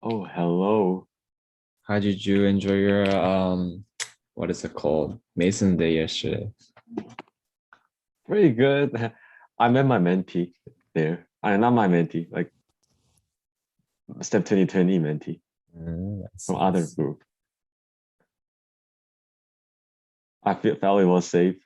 Oh, hello. How did you enjoy your what is it called? Mason Day yesterday. Pretty good. I met my mentee there. Not my mentee, like Step 2020 mentee That's from other nice. group. Felt it was safe.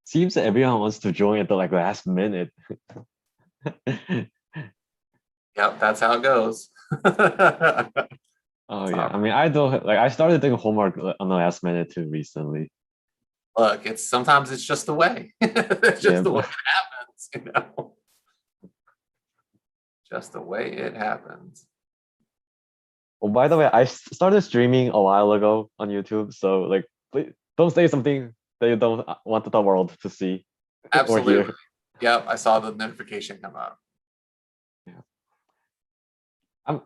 Seems that everyone wants to join at the like last minute. Yep, that's how it goes. Oh yeah, I mean I don't like I started doing homework on the last minute too recently. Look, it's sometimes it's just the way. It's just Yeah. the way it happens. Just the way it happens. Well, by the way, I started streaming a while ago on YouTube, so like, please don't say something that you don't want the world to see or Absolutely. hear. Yep, I saw the notification come up. Yeah.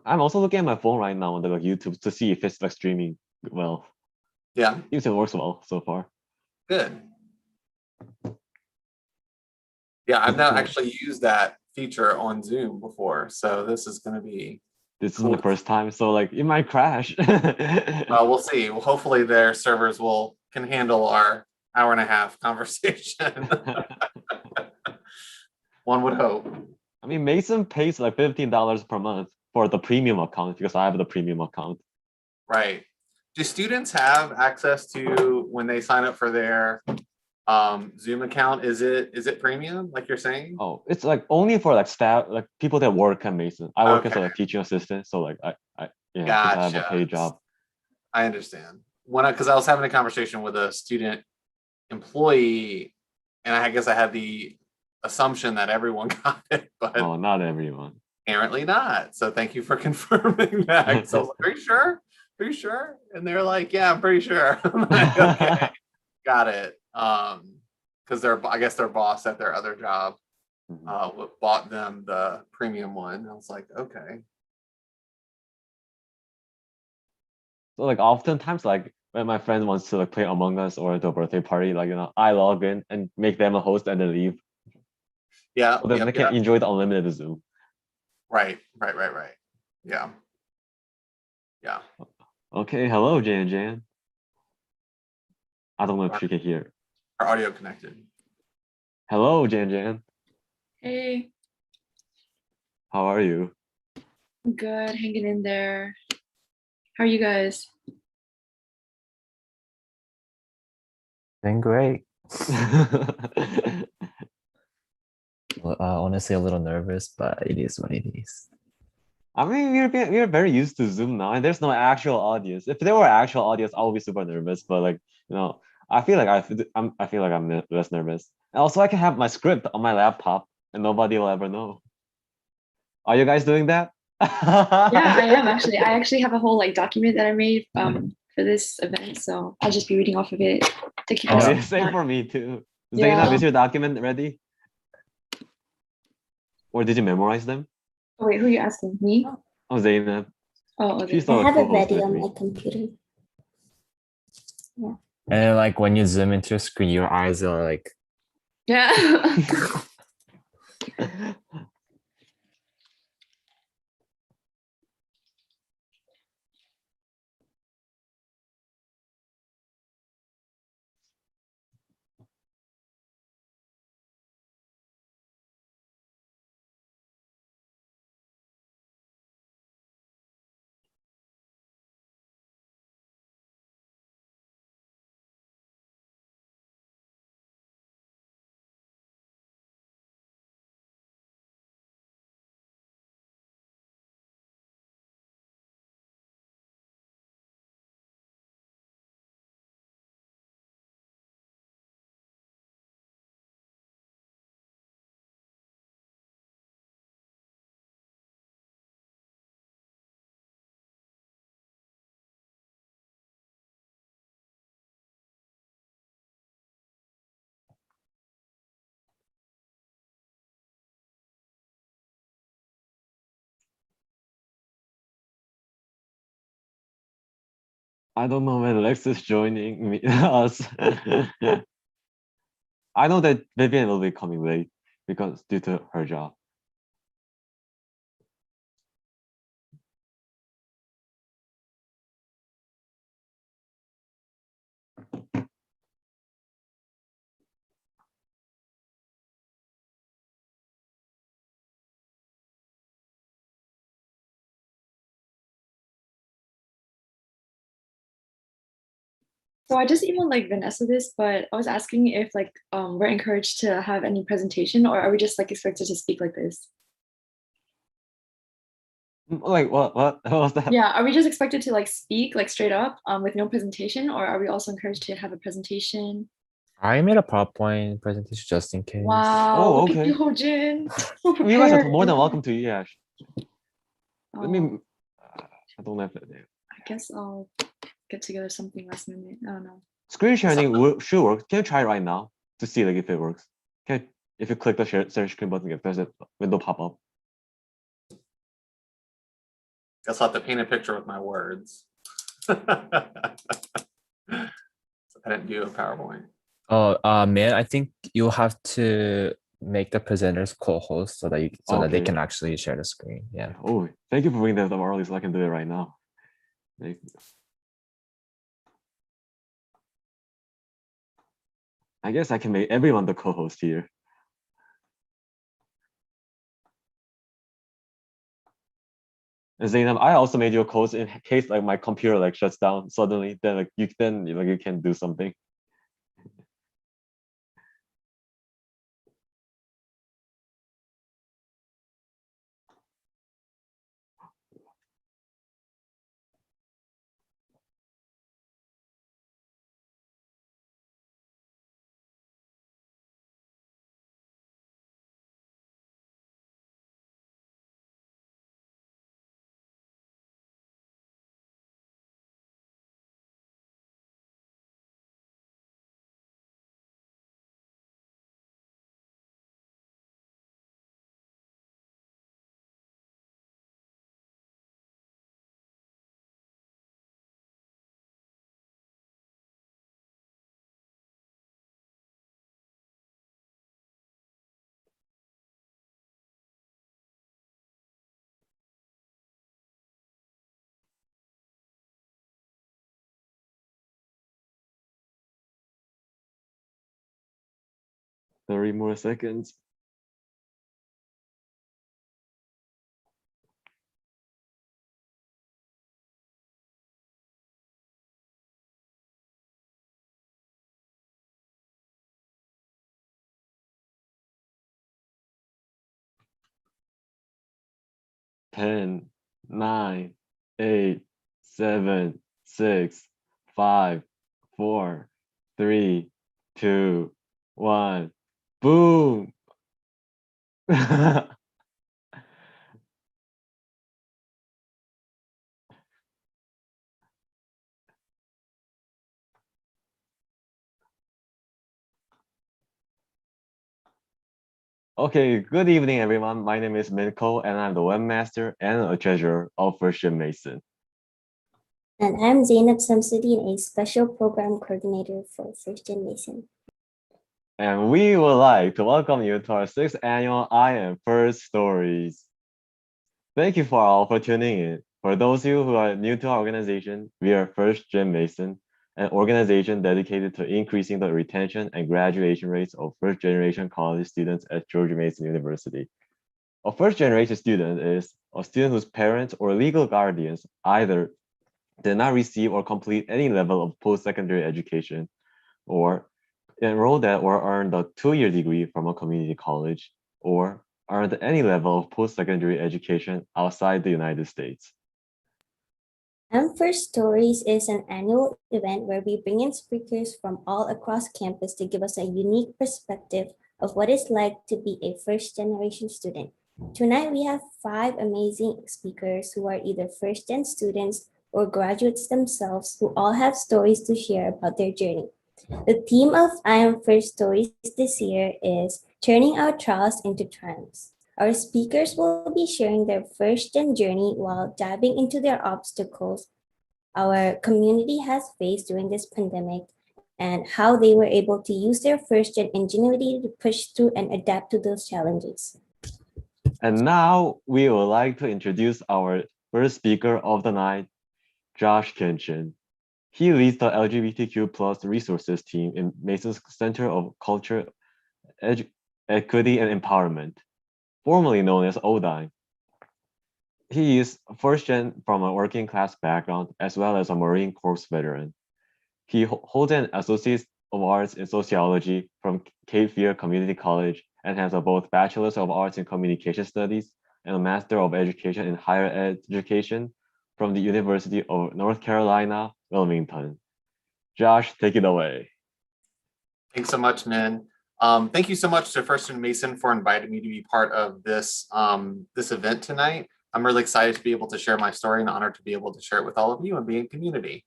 I'm also looking at my phone right now on the like, YouTube to see if it's like streaming well. Yeah, Seems it works well so far. good. Yeah, I've not Yeah. actually used that feature on Zoom before, so this is going to be This is cool. my first time, so like it might crash. We'll see. Well, hopefully their servers will can handle our hour and a half conversation. One would hope. I mean, Mason pays like $15 per month for the premium account because I have the premium account. Right. Do students have access to when they sign up for their Zoom account? Is it premium, like you're saying? Oh, it's like only for like staff, like people that work at Mason. I work as Okay, a like, teaching assistant, so like since I have a gotcha. paid job. I understand. Because I was having a conversation with a student employee, and I guess I had the assumption that everyone got it, but Oh, not everyone. apparently not. So thank you for confirming that. So I was like, are you sure? Are you sure? And they're like, yeah, I'm pretty sure. I'm like, okay, got it. Because I guess their boss at their other job bought them the premium one. I was like, okay. So like oftentimes like when my friend wants to like play Among Us or the birthday party, like I log in and make them a host and then leave. Yeah, So then they can enjoy the unlimited Zoom. Right. Yeah. Yeah. Okay, hello Jan Jan. I don't know if she can hear. Our audio connected. Hello Jan Jan. Hey, How are you? good, hanging in there. How are you guys? Doing great. Well, honestly, a little nervous, but it is what it is. I mean, we're very used to Zoom now, and there's no actual audience. If there were actual audience, I would be super nervous. But like, I feel like I feel like I'm less nervous. And also, I can have my script on my laptop, and nobody will ever know. Are you guys doing that? Yeah, I am actually. I actually have a whole like document that I made for this event, so I'll just be reading off of it to keep Oh, us. yeah, same for me too. Yeah. Zainab, is your document ready? Or did you memorize them? Oh, wait, who are you asking? Me? Oh, Zainab. Oh, okay. She's I the have it co-host ready with on me. my computer. And then, like when you zoom into a screen, your eyes are like, Yeah. I don't know when Lex is joining me us. I know that Vivian will be coming late because due to her job. So I just emailed like Vanessa this, but I was asking if like we're encouraged to have any presentation, or are we just like expected to speak like this? Like what was that? Yeah, are we just expected to like speak like straight up with no presentation, or are we also encouraged to have a presentation? I made a PowerPoint presentation just in case. Wow, Oh, look at you, okay. Hojin. So You guys are prepared. more than welcome to. Yeah. Let me. Oh, I don't have it. I guess I'll get together something last minute. I don't know. Screen sharing should work. Can you try it right now to see like if it works? Okay. If you click the share screen button, if there's a window pop up. Guess I'll have to paint a picture with my words. I didn't do a PowerPoint. Oh, man, I think you have to make the presenters co-host so that that they Okay. can actually share the screen. Yeah. Oh, thank you for bringing that up early so I can do it right now. I guess I can make everyone the co-host here. And Zainab, I also made you a host in case like my computer like shuts down suddenly. Then like you can do something. Thirty more seconds. Ten, nine, 8, 7, 6, 5, 4, 3, 2, 1. Boom. Okay, good evening, everyone. My name is Minko, and I'm the webmaster and a treasurer of First Gen Mason. And I'm Zainab Samsudin, a special program coordinator for First Gen Mason. And we would like to welcome you to our 6th annual I Am First Stories. Thank you for all for tuning in. For those of you who are new to our organization, we are First Gen Mason, an organization dedicated to increasing the retention and graduation rates of first generation college students at George Mason University. A first generation student is a student whose parents or legal guardians either did not receive or complete any level of post-secondary education, or enrolled at or earned a 2-year degree from a community college, or earned any level of post-secondary education outside the United States. Am F1rst Stories is an annual event where we bring in speakers from all across campus to give us a unique perspective of what it's like to be a first generation student. Tonight, we have 5 amazing speakers who are either first gen students or graduates themselves who all have stories to share about their journey. The theme of I Am F1rst Stories this year is turning our trials into triumphs. Our speakers will be sharing their first gen journey while diving into their obstacles our community has faced during this pandemic and how they were able to use their first gen ingenuity to push through and adapt to those challenges. And now we would like to introduce our first speaker of the night, Josh Kinchin. He leads the LGBTQ plus resources team in Mason's Center of Culture, Equity, and Empowerment, formerly known as ODI. He is first gen from a working class background as well as a Marine Corps veteran. He holds an Associate of Arts in Sociology from Cape Fear Community College and has a both Bachelor's of Arts in Communication Studies and a Master of Education in Higher Education from the University of North Carolina, Wilmington. Josh, take it away. Thanks so much, Min. Thank you so much to First and Mason for inviting me to be part of this this event tonight. I'm really excited to be able to share my story and honored to be able to share it with all of you and be in community.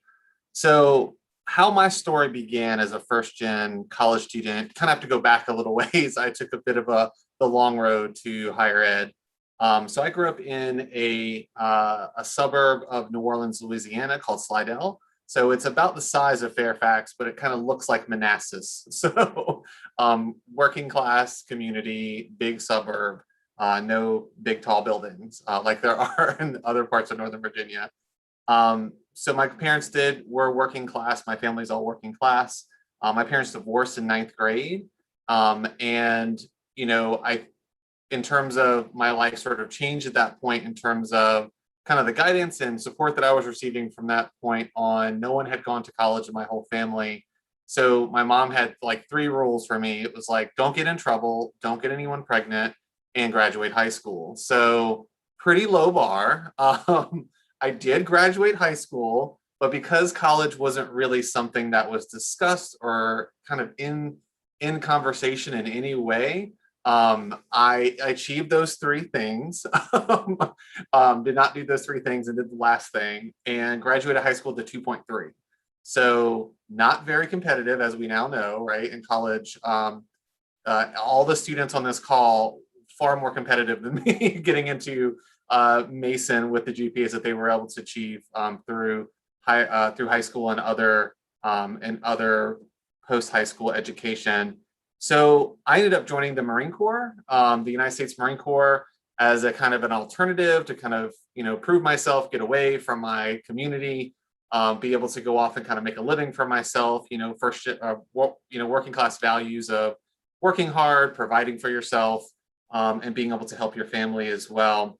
So how my story began as a first gen college student, kind of have to go back a little ways. I took a bit of the long road to higher ed. So I grew up in a suburb of New Orleans, Louisiana called Slidell. So it's about the size of Fairfax, but it kind of looks like Manassas. So working class community, big suburb, no big tall buildings like there are in other parts of Northern Virginia. So my parents were working class. My family's all working class. My parents divorced in ninth grade. And, you know, in terms of my life sort of changed at that point in terms of kind of the guidance and support that I was receiving from that point on. No one had gone to college in my whole family. So my mom had like 3 rules for me. It was like, don't get in trouble, don't get anyone pregnant, and graduate high school. So pretty low bar. I did graduate high school, but because college wasn't really something that was discussed or kind of in conversation in any way, I achieved those 3 things. Did not do those 3 things and did the last thing, and graduated high school to 2.3. So not very competitive, as we now know, right? In college, all the students on this call far more competitive than me getting into Mason with the GPAs that they were able to achieve through high school and other post high school education. So I ended up joining the Marine Corps, the United States Marine Corps, as a kind of an alternative to kind of, you know, prove myself, get away from my community, be able to go off and kind of make a living for myself. You know, working class values of working hard, providing for yourself, and being able to help your family as well.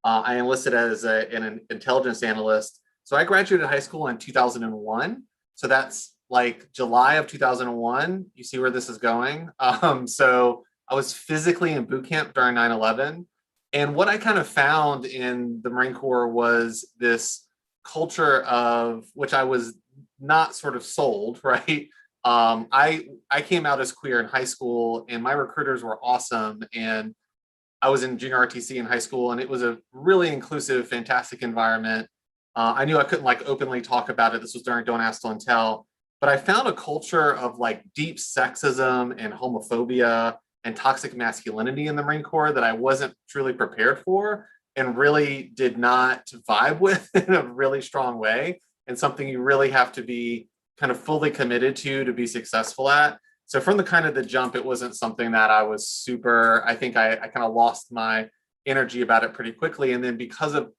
I enlisted as an intelligence analyst. So I graduated high school in 2001. So that's like July of 2001. You see where this is going. So I was physically in boot camp during 9/11. And what I kind of found in the Marine Corps was this culture of which I was not sort of sold, right? I came out as queer in high school, and my recruiters were awesome. And I was in junior RTC in high school, and it was a really inclusive, fantastic environment. I knew I couldn't like openly talk about it. This was during Don't Ask, Don't Tell. But I found a culture of like deep sexism and homophobia and toxic masculinity in the Marine Corps that I wasn't truly prepared for and really did not vibe with in a really strong way, and something you really have to be kind of fully committed to be successful at. So from the kind of the jump, it wasn't something that I was super, I think I kind of lost my energy about it pretty quickly. And then because of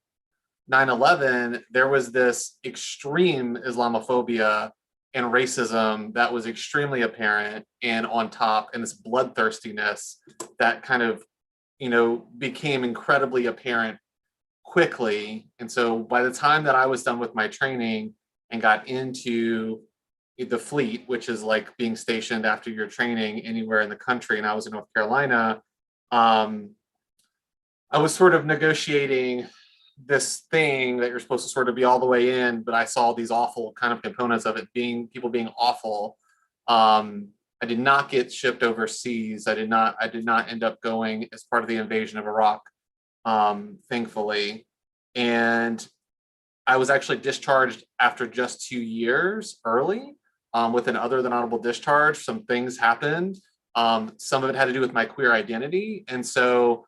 9/11, there was this extreme Islamophobia and racism that was extremely apparent and on top, and this bloodthirstiness that kind of, you know, became incredibly apparent quickly. And so by the time that I was done with my training and got into the fleet, which is like being stationed after your training anywhere in the country, and I was in North Carolina, I was sort of negotiating this thing that you're supposed to sort of be all the way in, but I saw these awful kind of components of it being people being awful. I did not get shipped overseas. I did not end up going as part of the invasion of Iraq, thankfully. And I was actually discharged after just 2 years early, with an other than honorable discharge. Some things happened. Some of it had to do with my queer identity. And so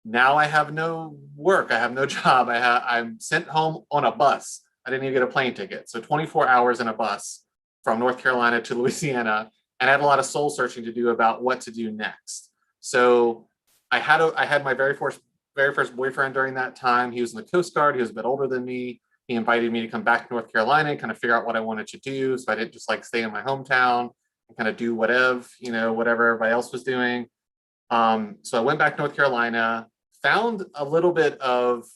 now I have no work. I have no job. I'm sent home on a bus. I didn't even get a plane ticket. So 24 hours in a bus from North Carolina to Louisiana. And I had a lot of soul searching to do about what to do next. So I had my very first boyfriend during that time. He was in the Coast Guard. He was a bit older than me. He invited me to come back to North Carolina and kind of figure out what I wanted to do. So I didn't just like stay in my hometown and kind of do whatever everybody else was doing. So I went back to North Carolina, found a little bit of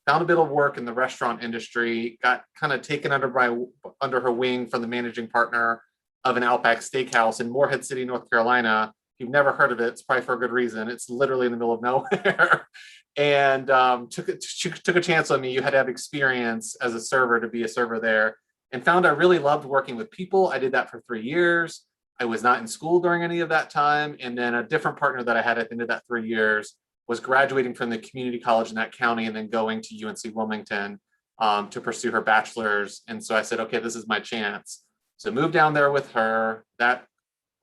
found a bit of work in the restaurant industry, got kind of taken under her wing from the managing partner of an Outback Steakhouse in Morehead City, North Carolina. If you've never heard of it, it's probably for a good reason. It's literally in the middle of nowhere. And took a chance on me. You had to have experience as a server to be a server there, and found I really loved working with people. I did that for 3 years. I was not in school during any of that time. And then a different partner that I had at the end of that 3 years was graduating from the community college in that county and then going to UNC Wilmington to pursue her bachelor's. And so I said, okay, this is my chance. So moved down there with her. That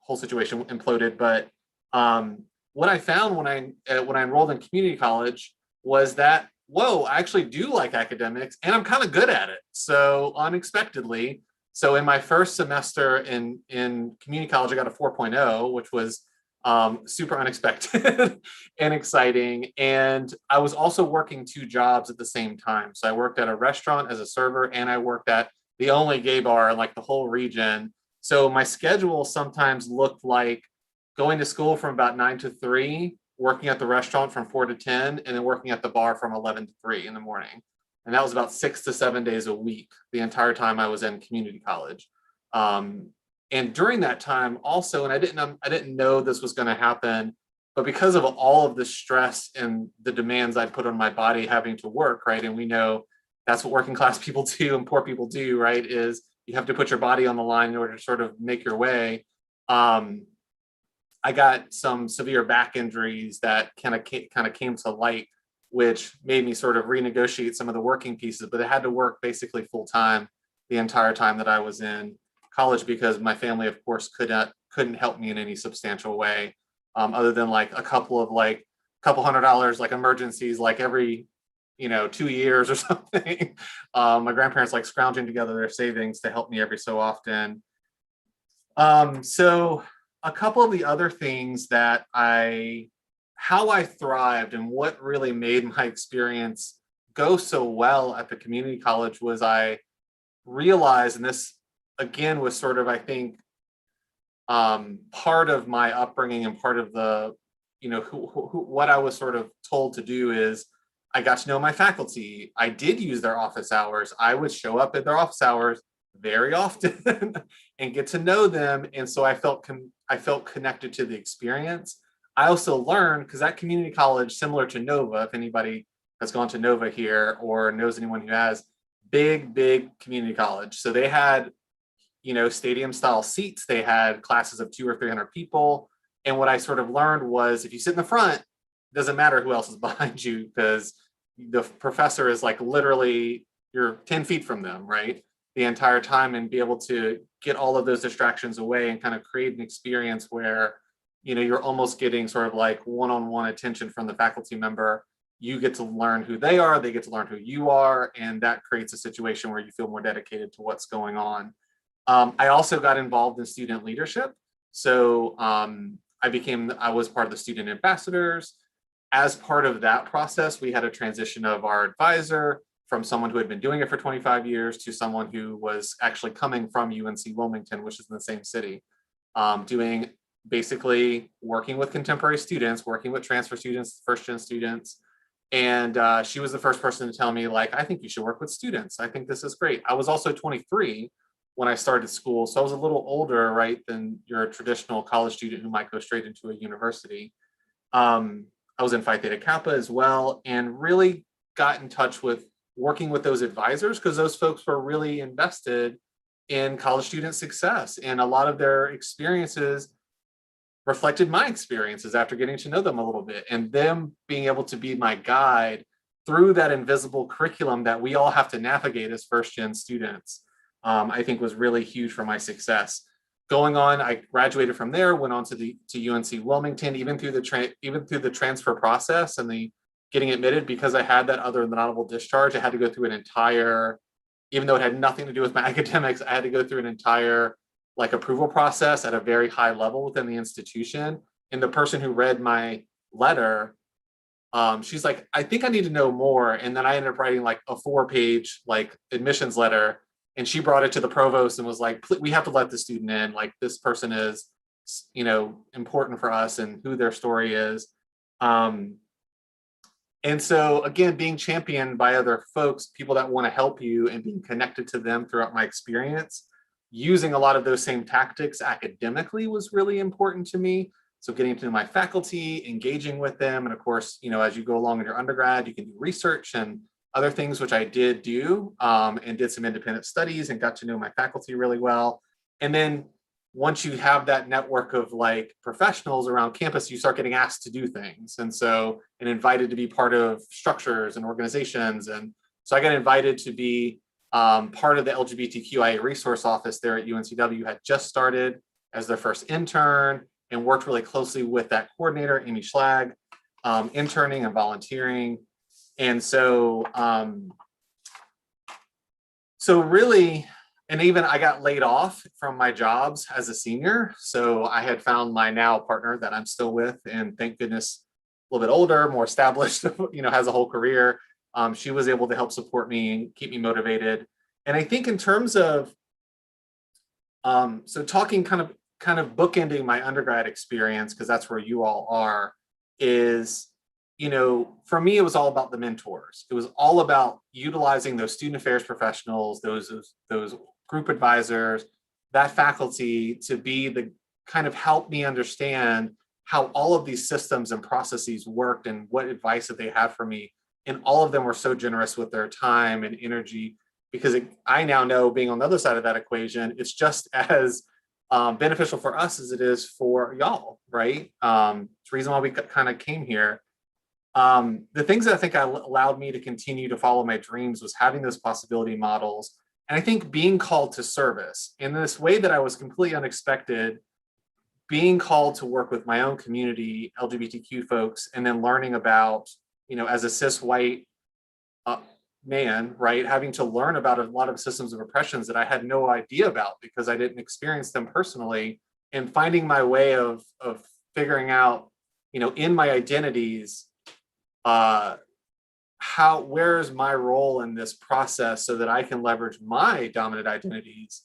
whole situation imploded. But what I found when I enrolled in community college was that, whoa, I actually do like academics and I'm kind of good at it. So unexpectedly, so in my first semester in community college, I got a 4.0, which was super unexpected and exciting. And I was also working 2 jobs at the same time. So I worked at a restaurant as a server, and I worked at the only gay bar in like the whole region. So my schedule sometimes looked like going to school from about 9 to 3, working at the restaurant from 4 to 10, and then working at the bar from 11 to 3 in the morning. And that was about 6 to 7 days a week, the entire time I was in community college. And during that time also, and I didn't know this was going to happen, but because of all of the stress and the demands I'd put on my body having to work, right? And we know that's what working class people do and poor people do, right? Is you have to put your body on the line in order to sort of make your way. I got some severe back injuries that kind of came to light, which made me sort of renegotiate some of the working pieces, but I had to work basically full time the entire time that I was in college because my family, of course, couldn't help me in any substantial way, other than like a couple $100 like emergencies, like every 2 years or something. My grandparents like scrounging together their savings to help me every so often. So a couple of the other things that how I thrived and what really made my experience go so well at the community college was I realized, and this again was sort of, I think, part of my upbringing and part of the, what I was sort of told to do is I got to know my faculty. I did use their office hours. I would show up at their office hours very often and get to know them. And so I felt connected to the experience. I also learned, because that community college, similar to Nova, if anybody has gone to Nova here or knows anyone who has, big community college. So they had, stadium style seats. They had classes of 200 or 300 people. And what I sort of learned was if you sit in the front, it doesn't matter who else is behind you, because the professor is like literally you're 10 feet from them, right? The entire time, and be able to get all of those distractions away and kind of create an experience where, you're almost getting sort of like one-on-one attention from the faculty member. You get to learn who they are, they get to learn who you are, and that creates a situation where you feel more dedicated to what's going on. I also got involved in student leadership. So I was part of the student ambassadors. As part of that process, we had a transition of our advisor from someone who had been doing it for 25 years to someone who was actually coming from UNC Wilmington, which is in the same city, doing basically working with contemporary students, working with transfer students, first-gen students. And she was the first person to tell me, like, I think you should work with students. I think this is great. I was also 23 when I started school. So I was a little older, right, than your traditional college student who might go straight into a university. I was in Phi Theta Kappa as well, and really got in touch with working with those advisors, because those folks were really invested in college student success. And a lot of their experiences reflected my experiences after getting to know them a little bit, and them being able to be my guide through that invisible curriculum that we all have to navigate as first-gen students, I think was really huge for my success. Going on, I graduated from there, went on to UNC Wilmington, even through the transfer process and the getting admitted, because I had that other than honorable discharge. I had to go through an entire, even though it had nothing to do with my academics, I had to go through an entire like approval process at a very high level within the institution. And the person who read my letter, she's like, I think I need to know more. And then I ended up writing like a 4-page like admissions letter. And she brought it to the provost and was like, we have to let the student in. Like, this person is, important for us and who their story is. And so again, being championed by other folks, people that want to help you, and being connected to them throughout my experience, using a lot of those same tactics academically was really important to me. So getting to know my faculty, engaging with them. And of course, as you go along in your undergrad, you can do research and other things, which I did do, and did some independent studies and got to know my faculty really well. And then once you have that network of like professionals around campus, you start getting asked to do things. And invited to be part of structures and organizations. And so I got invited to be part of the LGBTQIA resource office there at UNCW. Had just started as their first intern, and worked really closely with that coordinator, Amy Schlag, interning and volunteering. And so really, and even I got laid off from my jobs as a senior. So I had found my now partner that I'm still with, and thank goodness, a little bit older, more established, has a whole career. She was able to help support me and keep me motivated. And I think in terms of, so talking kind of bookending my undergrad experience, because that's where you all are, is, for me, it was all about the mentors. It was all about utilizing those student affairs professionals, those group advisors, that faculty, to be the kind of help me understand how all of these systems and processes worked and what advice that they had for me. And all of them were so generous with their time and energy, because I now know, being on the other side of that equation, it's just as beneficial for us as it is for y'all, right? It's the reason why we kind of came here. The things that I think allowed me to continue to follow my dreams was having those possibility models. And I think being called to service in this way that I was completely unexpected, being called to work with my own community, LGBTQ folks, and then learning about, as a cis white man, right, having to learn about a lot of systems of oppressions that I had no idea about because I didn't experience them personally, and finding my way of figuring out, in my identities, where's my role in this process, so that I can leverage my dominant identities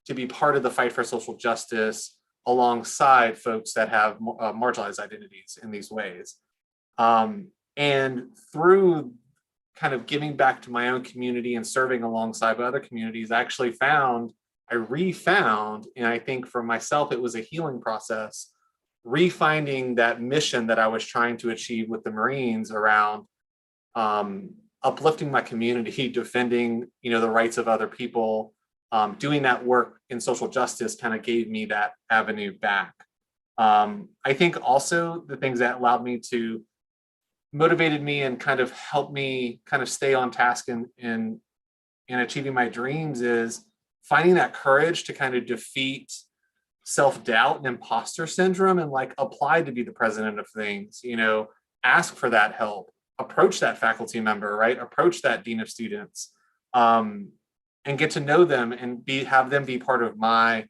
to be part of the fight for social justice alongside folks that have marginalized identities in these ways. And through kind of giving back to my own community and serving alongside other communities, I refound, and I think for myself, it was a healing process, refinding that mission that I was trying to achieve with the Marines around uplifting my community, defending, the rights of other people, doing that work in social justice kind of gave me that avenue back. I think also the things that motivated me and kind of helped me kind of stay on task in achieving my dreams is finding that courage to kind of defeat self-doubt and imposter syndrome, and like apply to be the president of things, ask for that help, approach that faculty member, right? Approach that dean of students, and get to know them and have them be part of my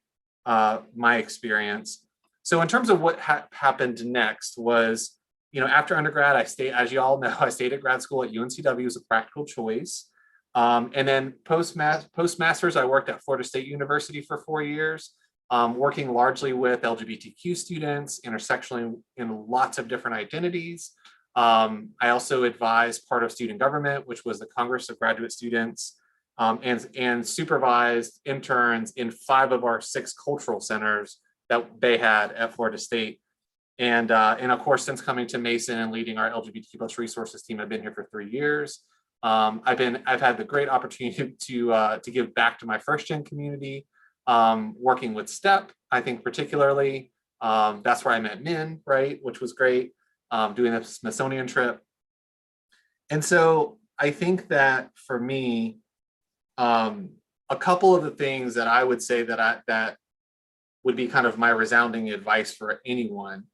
experience. So in terms of what happened next was, after undergrad, I stayed, as you all know, I stayed at grad school at UNCW as a practical choice. And then postmasters, I worked at Florida State University for 4 years, working largely with LGBTQ students, intersectionally in lots of different identities. I also advised part of student government, which was the Congress of Graduate Students, and supervised interns in 5 of our 6 cultural centers that they had at Florida State. And of course, since coming to Mason and leading our LGBTQ+ resources team, I've been here for 3 years. I've had the great opportunity to give back to my first-gen community, working with STEP, I think particularly. That's where I met Min, right, which was great, doing the Smithsonian trip. And so I think that for me, a couple of the things that I would say that would be kind of my resounding advice for anyone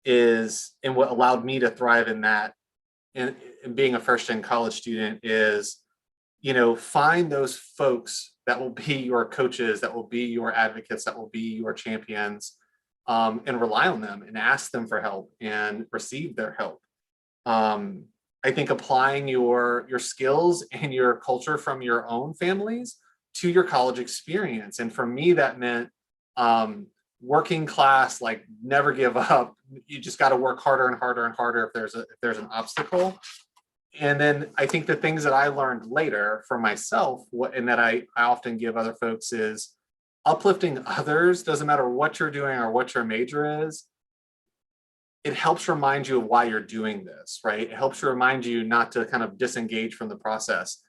is, and what allowed me to thrive in that, in being a first-gen college student, is, find those folks that will be your coaches, that will be your advocates, that will be your champions, and rely on them and ask them for help and receive their help. I think applying your skills and your culture from your own families to your college experience. And for me, that meant working class, like never give up. You just got to work harder and harder and harder if there's an obstacle. And then I think the things that I learned later for myself, and that I often give other folks, is uplifting others. Doesn't matter what you're doing or what your major is. It helps remind you of why you're doing this, right? It helps you remind you not to kind of disengage from the process.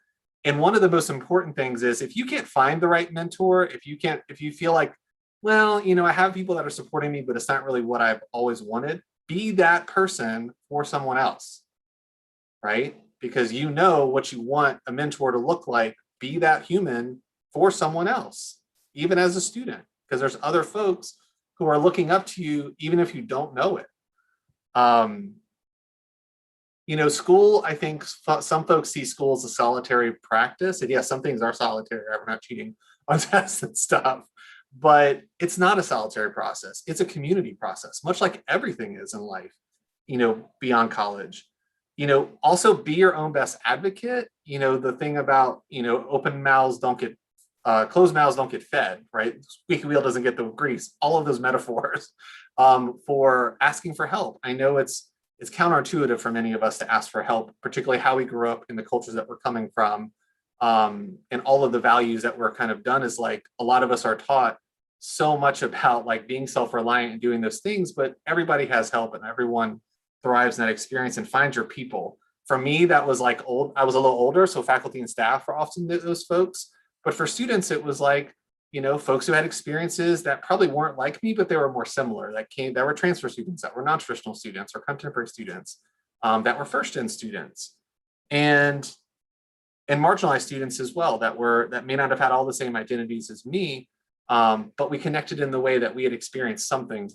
And one of the most important things is, if you can't find the right mentor, if you feel like, well, I have people that are supporting me, but it's not really what I've always wanted, be that person for someone else, right? Because you know what you want a mentor to look like. Be that human for someone else, even as a student, because there's other folks who are looking up to you, even if you don't know it. School, I think some folks see school as a solitary practice. And yes, some things are solitary. Right? We're not cheating on tests and stuff, but it's not a solitary process. It's a community process, much like everything is in life, beyond college. Also be your own best advocate. The thing about, open mouths don't get, closed mouths don't get fed, right? Squeaky wheel doesn't get the grease. All of those metaphors for asking for help. I know it's counterintuitive for many of us to ask for help, particularly how we grew up in the cultures that we're coming from, and all of the values that we're kind of done. Is like, a lot of us are taught so much about like being self-reliant and doing those things, but everybody has help and everyone thrives in that experience, and find your people. For me, that was like I was a little older, so faculty and staff are often those folks. But for students, it was like, folks who had experiences that probably weren't like me, but they were more similar. That were transfer students, that were non-traditional students, or contemporary students, that were first-gen students, and marginalized students as well, that may not have had all the same identities as me, but we connected in the way that we had experienced something,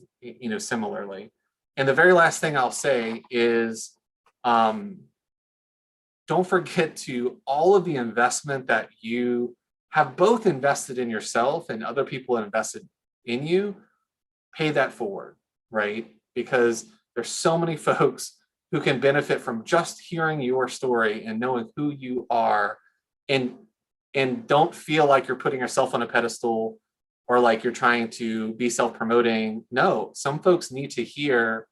similarly. And the very last thing I'll say is, don't forget to all of the investment that you have both invested in yourself and other people have invested in you, pay that forward, right? Because there's so many folks who can benefit from just hearing your story and knowing who you are, and don't feel like you're putting yourself on a pedestal or like you're trying to be self-promoting. No, some folks need to hear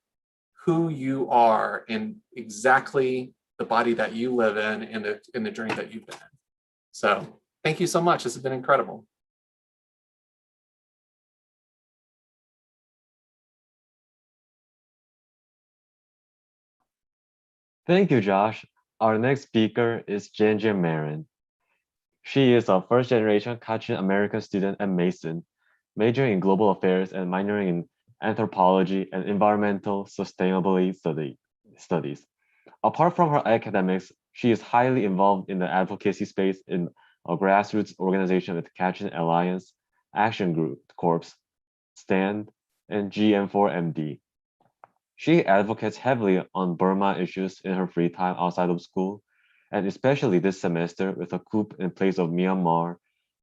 who you are and exactly the body that you live in and the journey that you've been in. So thank you so much. This has been incredible. Thank you, Josh. Our next speaker is Jen Marin. She is a first-generation Kachin American student at Mason, majoring in global affairs and minoring in anthropology and environmental sustainability studies. Apart from her academics, she is highly involved in the advocacy space in a grassroots organization with Kachin Alliance, Action Group Corps, STAND, and GM4MD. She advocates heavily on Burma issues in her free time outside of school, and especially this semester with a coup in place of Myanmar,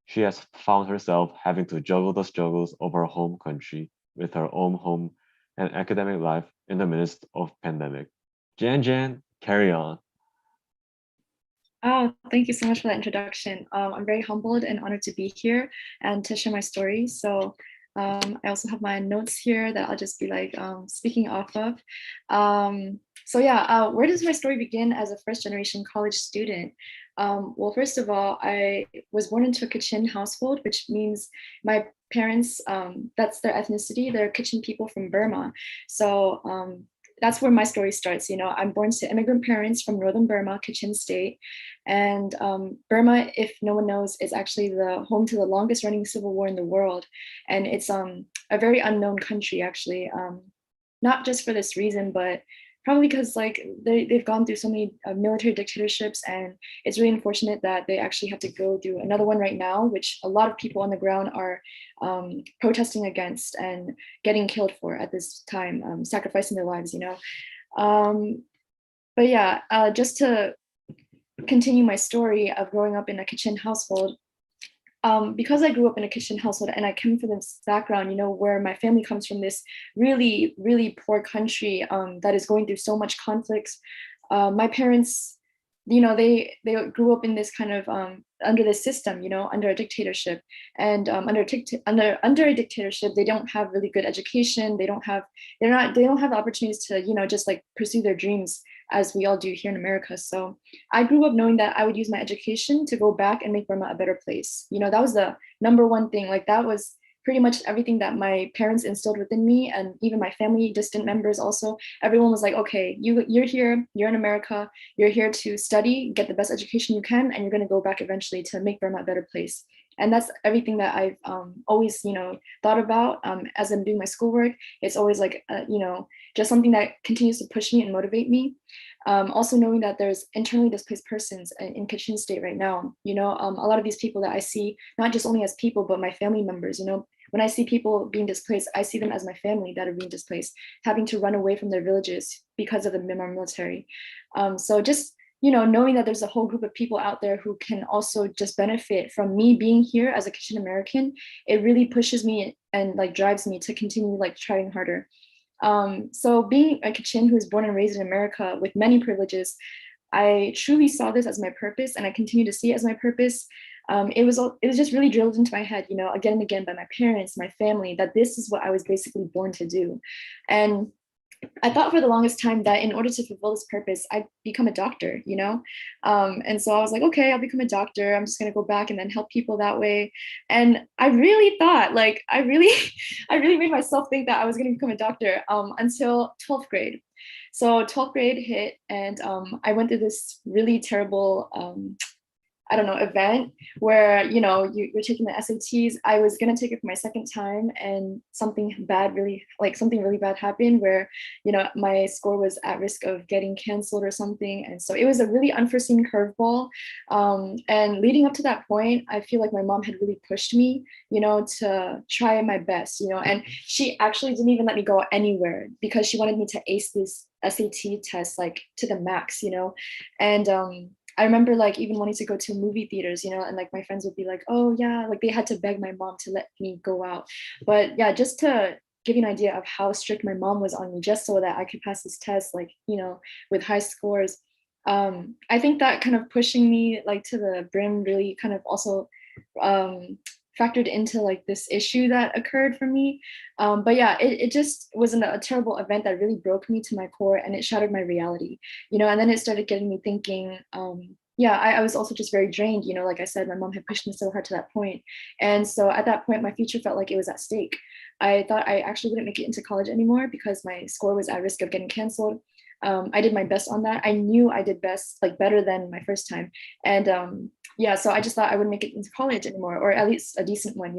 she has found herself having to juggle the struggles of her home country with her own home and academic life in the midst of pandemic. Jan, carry on. Oh, thank you so much for that introduction. I'm very humbled and honored to be here and to share my story. So I also have my notes here that I'll just be like speaking off of. Where does my story begin as a first generation college student? Well, first of all, I was born into a Kachin household, which means my parents, that's their ethnicity, they're Kachin people from Burma. So that's where my story starts. I'm born to immigrant parents from northern Burma, Kachin state. And Burma, if no one knows, is actually the home to the longest running civil war in the world. And it's a very unknown country, actually, not just for this reason, but probably because they've gone through so many military dictatorships, and it's really unfortunate that they actually have to go through another one right now, which a lot of people on the ground are protesting against and getting killed for at this time, sacrificing their lives, just to continue my story of growing up in a Kachin household, because I grew up in a Kachin household and I came from this background, where my family comes from, this really, really poor country that is going through so much conflicts. My parents, they grew up in this kind of under this system, under a dictatorship. And under a dictatorship, they don't have really good education. They don't have the opportunities to, just like pursue their dreams as we all do here in America. So I grew up knowing that I would use my education to go back and make Burma a better place. That was the number one thing. Like that was pretty much everything that my parents instilled within me, and even my family, distant members also. Everyone was like, okay, you're here, you're in America, you're here to study, get the best education you can, and you're going to go back eventually to make Burma a better place. And that's everything that I've always, thought about as I'm doing my schoolwork. It's always like, just something that continues to push me and motivate me. Also knowing that there's internally displaced persons in Kachin State right now. A lot of these people that I see, not just only as people, but my family members. When I see people being displaced, I see them as my family that are being displaced, having to run away from their villages because of the Myanmar military. So just knowing that there's a whole group of people out there who can also just benefit from me being here as a Kachin American, it really pushes me and like drives me to continue like trying harder. So being a Kachin who was born and raised in America with many privileges, I truly saw this as my purpose, and I continue to see it as my purpose. It was just really drilled into my head, again and again by my parents, my family, that this is what I was basically born to do. And I thought for the longest time that in order to fulfill this purpose, I'd become a doctor, and so I was like, okay, I'll become a doctor. I'm just going to go back and then help people that way. And I really thought, like, I really, I really made myself think that I was going to become a doctor until 12th grade. So 12th grade hit, and I went through this really terrible event where, you're taking the SATs. I was going to take it for my second time, and something really bad happened where, my score was at risk of getting canceled or something. And so it was a really unforeseen curveball. And leading up to that point, I feel like my mom had really pushed me, to try my best, and she actually didn't even let me go anywhere because she wanted me to ace this SAT test, like to the max, and I remember like even wanting to go to movie theaters, and like my friends would be like, oh yeah, like they had to beg my mom to let me go out. But yeah, just to give you an idea of how strict my mom was on me, just so that I could pass this test, like, with high scores. I think that kind of pushing me like to the brim really kind of also factored into like this issue that occurred for me. But yeah, it just was a terrible event that really broke me to my core, and it shattered my reality, and then it started getting me thinking, I was also just very drained, like I said, my mom had pushed me so hard to that point. And so at that point, my future felt like it was at stake. I thought I actually wouldn't make it into college anymore because my score was at risk of getting canceled. I did my best on that. I knew I did best, like better than my first time. And so I just thought I wouldn't make it into college anymore, or at least a decent one,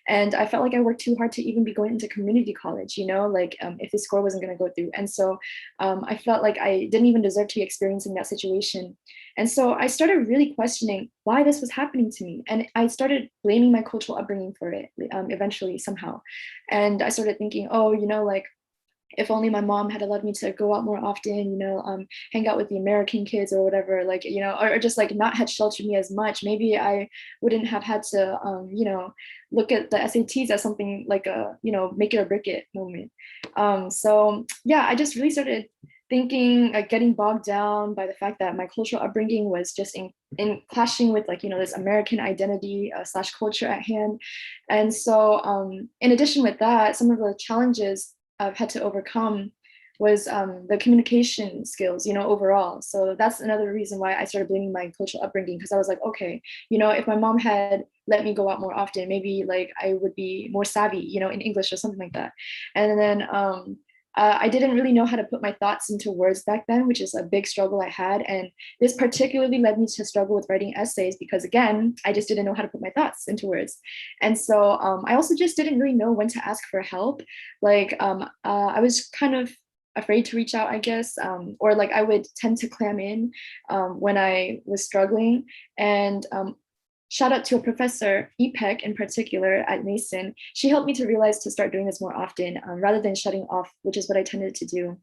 And I felt like I worked too hard to even be going into community college, if the score wasn't going to go through. And so I felt like I didn't even deserve to be experiencing that situation. And so I started really questioning why this was happening to me. And I started blaming my cultural upbringing for it eventually somehow. And I started thinking, oh, like, if only my mom had allowed me to go out more often, hang out with the American kids or whatever, like, or just like not had sheltered me as much, maybe I wouldn't have had to, look at the SATs as something like a, make it or break it moment. So yeah, I just really started thinking, like getting bogged down by the fact that my cultural upbringing was just in clashing with like, this American identity / culture at hand. And so in addition with that, some of the challenges I've had to overcome was the communication skills, overall. So that's another reason why I started blaming my cultural upbringing, because I was like, okay, if my mom had let me go out more often, maybe like I would be more savvy, in English or something like that. And then I didn't really know how to put my thoughts into words back then, which is a big struggle I had. And this particularly led me to struggle with writing essays because, again, I just didn't know how to put my thoughts into words. And so I also just didn't really know when to ask for help. Like I was kind of afraid to reach out, I guess, or like I would tend to clam in when I was struggling. And shout out to a professor, EPEC in particular at Mason. She helped me to realize to start doing this more often rather than shutting off, which is what I tended to do.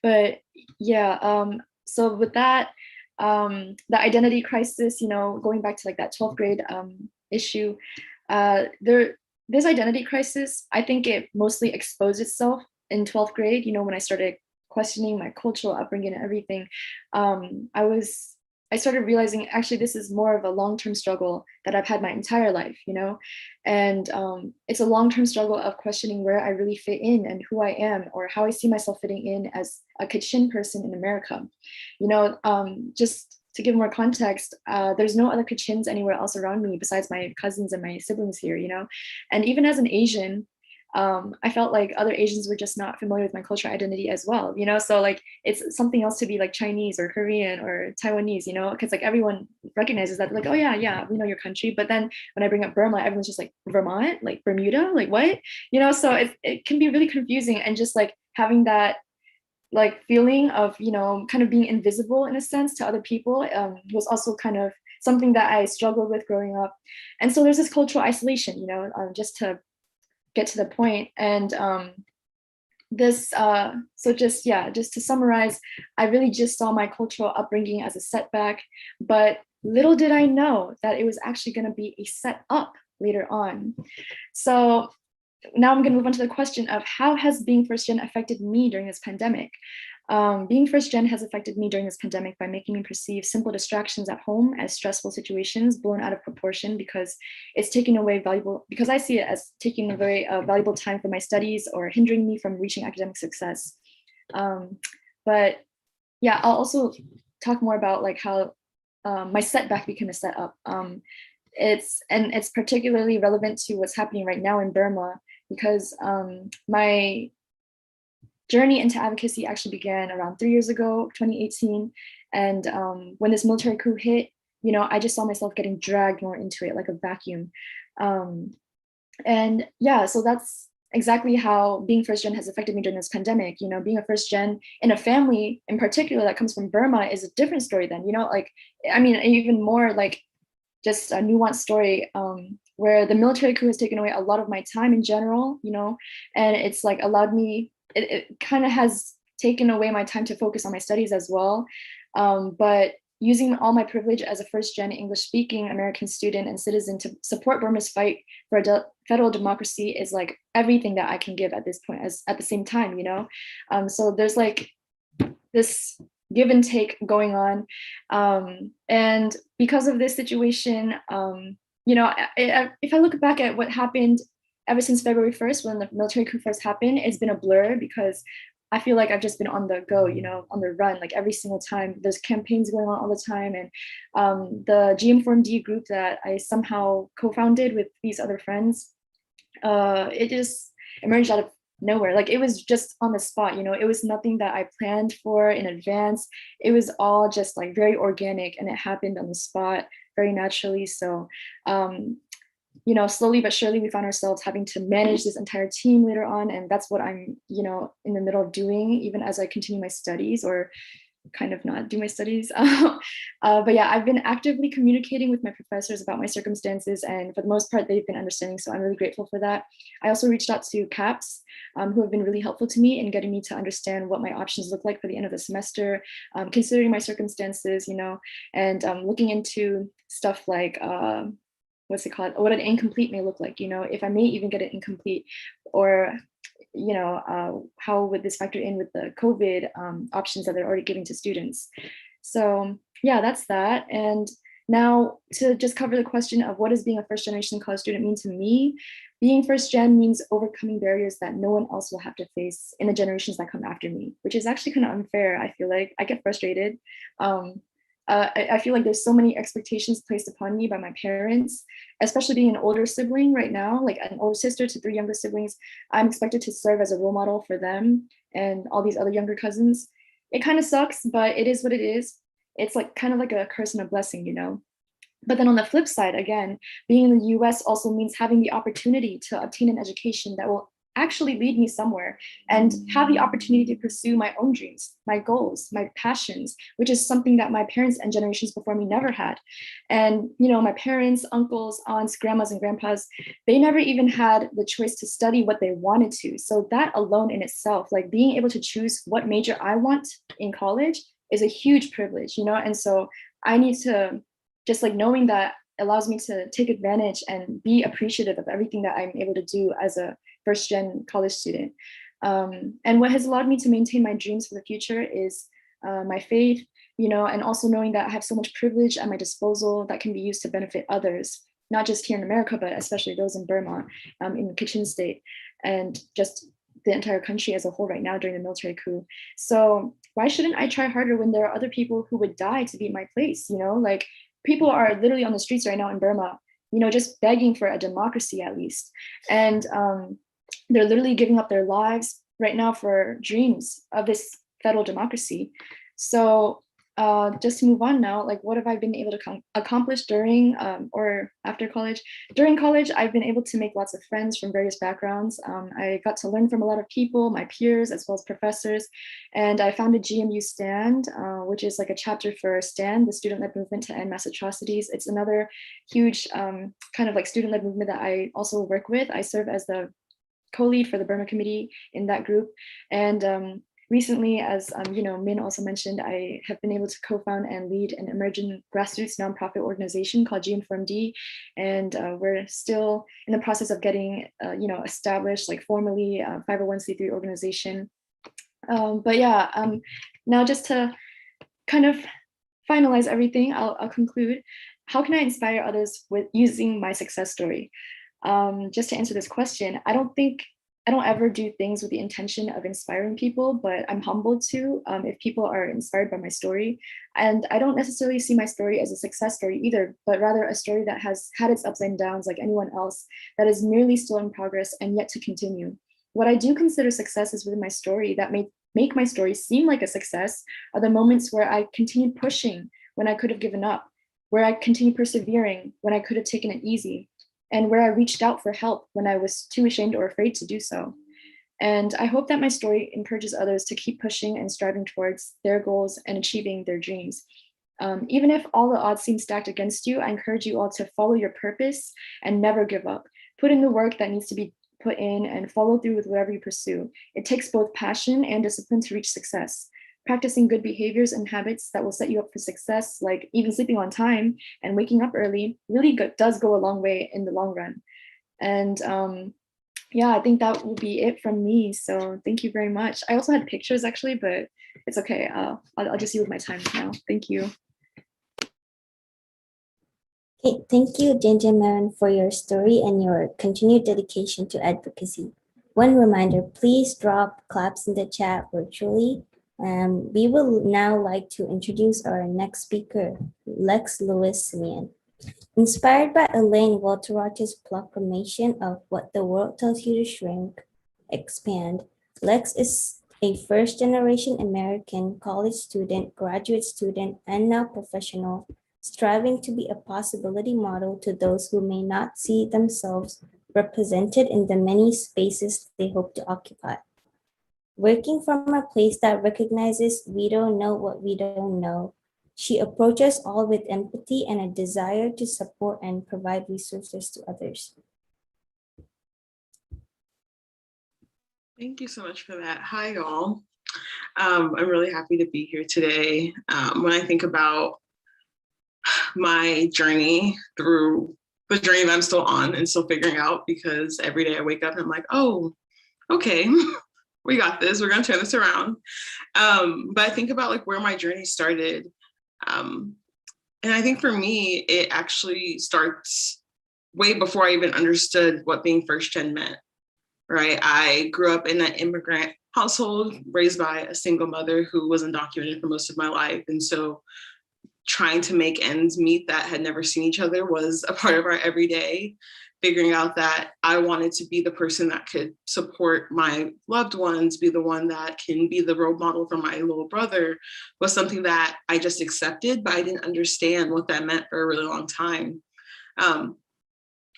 But yeah, so with that, the identity crisis, going back to like that 12th grade issue, this identity crisis, I think it mostly exposed itself in 12th grade, when I started questioning my cultural upbringing and everything. I was I started realizing actually this is more of a long-term struggle that I've had my entire life, and it's a long-term struggle of questioning where I really fit in and who I am or how I see myself fitting in as a Kachin person in America. Just to give more context, there's no other Kachins anywhere else around me besides my cousins and my siblings here, and even as an Asian, I felt like other Asians were just not familiar with my cultural identity as well, So like it's something else to be like Chinese or Korean or Taiwanese, because like everyone recognizes that, like, oh yeah, yeah, we know your country. But then when I bring up Burma, everyone's just like Vermont, like Bermuda, like what, So it can be really confusing, and just like having that like feeling of kind of being invisible in a sense to other people was also kind of something that I struggled with growing up. And so there's this cultural isolation, just to get to the point. And just to summarize, I really just saw my cultural upbringing as a setback, but little did I know that it was actually going to be a set up later on. So now I'm going to move on to the question of how has being first gen affected me during this pandemic. Being first gen has affected me during this pandemic by making me perceive simple distractions at home as stressful situations blown out of proportion, because it's taking away because I see it as taking a very valuable time from my studies or hindering me from reaching academic success. But yeah, I'll also talk more about like how my setback became a setup. It's particularly relevant to what's happening right now in Burma, because my journey into advocacy actually began around 3 years ago, 2018. And when this military coup hit, I just saw myself getting dragged more into it like a vacuum. And yeah, so that's exactly how being first gen has affected me during this pandemic. Being a first gen in a family in particular that comes from Burma is a different story then, like, I mean, even more like just a nuanced story where the military coup has taken away a lot of my time in general, and it's like allowed me, it kind of has taken away my time to focus on my studies as well. But using all my privilege as a first gen English speaking American student and citizen to support Burma's fight for federal democracy is like everything that I can give at this point at the same time, so there's like this give and take going on. And because of this situation, if I look back at what happened ever since February 1st, when the military coup first happened, it's been a blur, because I feel like I've just been on the go, on the run, like every single time. There's campaigns going on all the time. And the GM4MD group that I somehow co-founded with these other friends, it just emerged out of nowhere. Like it was just on the spot, it was nothing that I planned for in advance. It was all just like very organic, and it happened on the spot very naturally. So slowly but surely we found ourselves having to manage this entire team later on, and that's what I'm in the middle of doing even as I continue my studies, or kind of not do my studies. But yeah, I've been actively communicating with my professors about my circumstances, and for the most part, they've been understanding. So I'm really grateful for that. I also reached out to CAPS, who have been really helpful to me in getting me to understand what my options look like for the end of the semester, considering my circumstances, and looking into stuff like, what's it called? What an incomplete may look like, if I may even get it incomplete, or how would this factor in with the COVID options that they're already giving to students. So yeah, that's that. And now to just cover the question of what does being a first generation college student mean to me, being first gen means overcoming barriers that no one else will have to face in the generations that come after me, which is actually kind of unfair. I feel like I get frustrated. I feel like there's so many expectations placed upon me by my parents, especially being an older sibling right now, like an older sister to 3 younger siblings. I'm expected to serve as a role model for them and all these other younger cousins. It kind of sucks, but it is what it is. It's like kind of like a curse and a blessing, But then on the flip side, again, being in the US also means having the opportunity to obtain an education that will actually lead me somewhere, and have the opportunity to pursue my own dreams, my goals, my passions, which is something that my parents and generations before me never had. And, my parents, uncles, aunts, grandmas, and grandpas, they never even had the choice to study what they wanted to. So that alone in itself, like being able to choose what major I want in college is a huge privilege, And so I need to just like knowing that allows me to take advantage and be appreciative of everything that I'm able to do as a first gen college student. And what has allowed me to maintain my dreams for the future is my faith and also knowing that I have so much privilege at my disposal that can be used to benefit others, not just here in America, but especially those in Burma, in the Kachin state, and just the entire country as a whole right now during the military coup. So why shouldn't I try harder when there are other people who would die to be in my place? Like people are literally on the streets right now in Burma, just begging for a democracy at least. And they're literally giving up their lives right now for dreams of this federal democracy. So just to move on now, like what have I been able to accomplish during or after college? During college, I've been able to make lots of friends from various backgrounds. I got to learn from a lot of people, my peers, as well as professors. And I founded GMU STAND, which is like a chapter for STAND, the student-led movement to end mass atrocities. It's another huge kind of like student-led movement that I also work with. I serve as the co-lead for the Burma committee in that group. And recently, as Min also mentioned, I have been able to co-found and lead an emerging grassroots nonprofit organization called Am F1rst. And we're still in the process of getting, established like formally a 501c3 organization. But yeah, now just to kind of finalize everything, I'll conclude. How can I inspire others with using my success story? Just to answer this question, I don't ever do things with the intention of inspiring people, but I'm humbled too if people are inspired by my story. And I don't necessarily see my story as a success story either, but rather a story that has had its ups and downs like anyone else, that is merely still in progress and yet to continue. What I do consider successes within my story that make my story seem like a success are the moments where I continued pushing when I could have given up, where I continued persevering when I could have taken it easy, and where I reached out for help when I was too ashamed or afraid to do so. And I hope that my story encourages others to keep pushing and striving towards their goals and achieving their dreams. Even if all the odds seem stacked against you, I encourage you all to follow your purpose and never give up. Put in the work that needs to be put in and follow through with whatever you pursue. It takes both passion and discipline to reach success. Practicing good behaviors and habits that will set you up for success, like even sleeping on time and waking up early, really does go a long way in the long run. And yeah, I think that will be it from me. So thank you very much. I also had pictures actually, but it's okay. I'll just yield my time now. Thank you. Okay, thank you, Jinjaman, for your story and your continued dedication to advocacy. One reminder, please drop claps in the chat virtually. We will now like to introduce our next speaker, Lex Lewis Simeon. Inspired by Elaine Walterott's proclamation of what the world tells you to shrink, expand, Lex is a first-generation American college student, graduate student, and now professional, striving to be a possibility model to those who may not see themselves represented in the many spaces they hope to occupy. Working from a place that recognizes we don't know what we don't know, she approaches all with empathy and a desire to support and provide resources to others. Thank you so much for that. Hi, y'all. I'm really happy to be here today. When I think about my journey through the journey that I'm still on and still figuring out, because every day I wake up and I'm like, oh, okay, we got this, we're gonna turn this around. But I think about like where my journey started. And I think for me, it actually starts way before I even understood what being first gen meant, right? I grew up in an immigrant household raised by a single mother who was undocumented for most of my life. And so trying to make ends meet that had never seen each other was a part of our everyday. Figuring out that I wanted to be the person that could support my loved ones, be the one that can be the role model for my little brother, was something that I just accepted, but I didn't understand what that meant for a really long time. And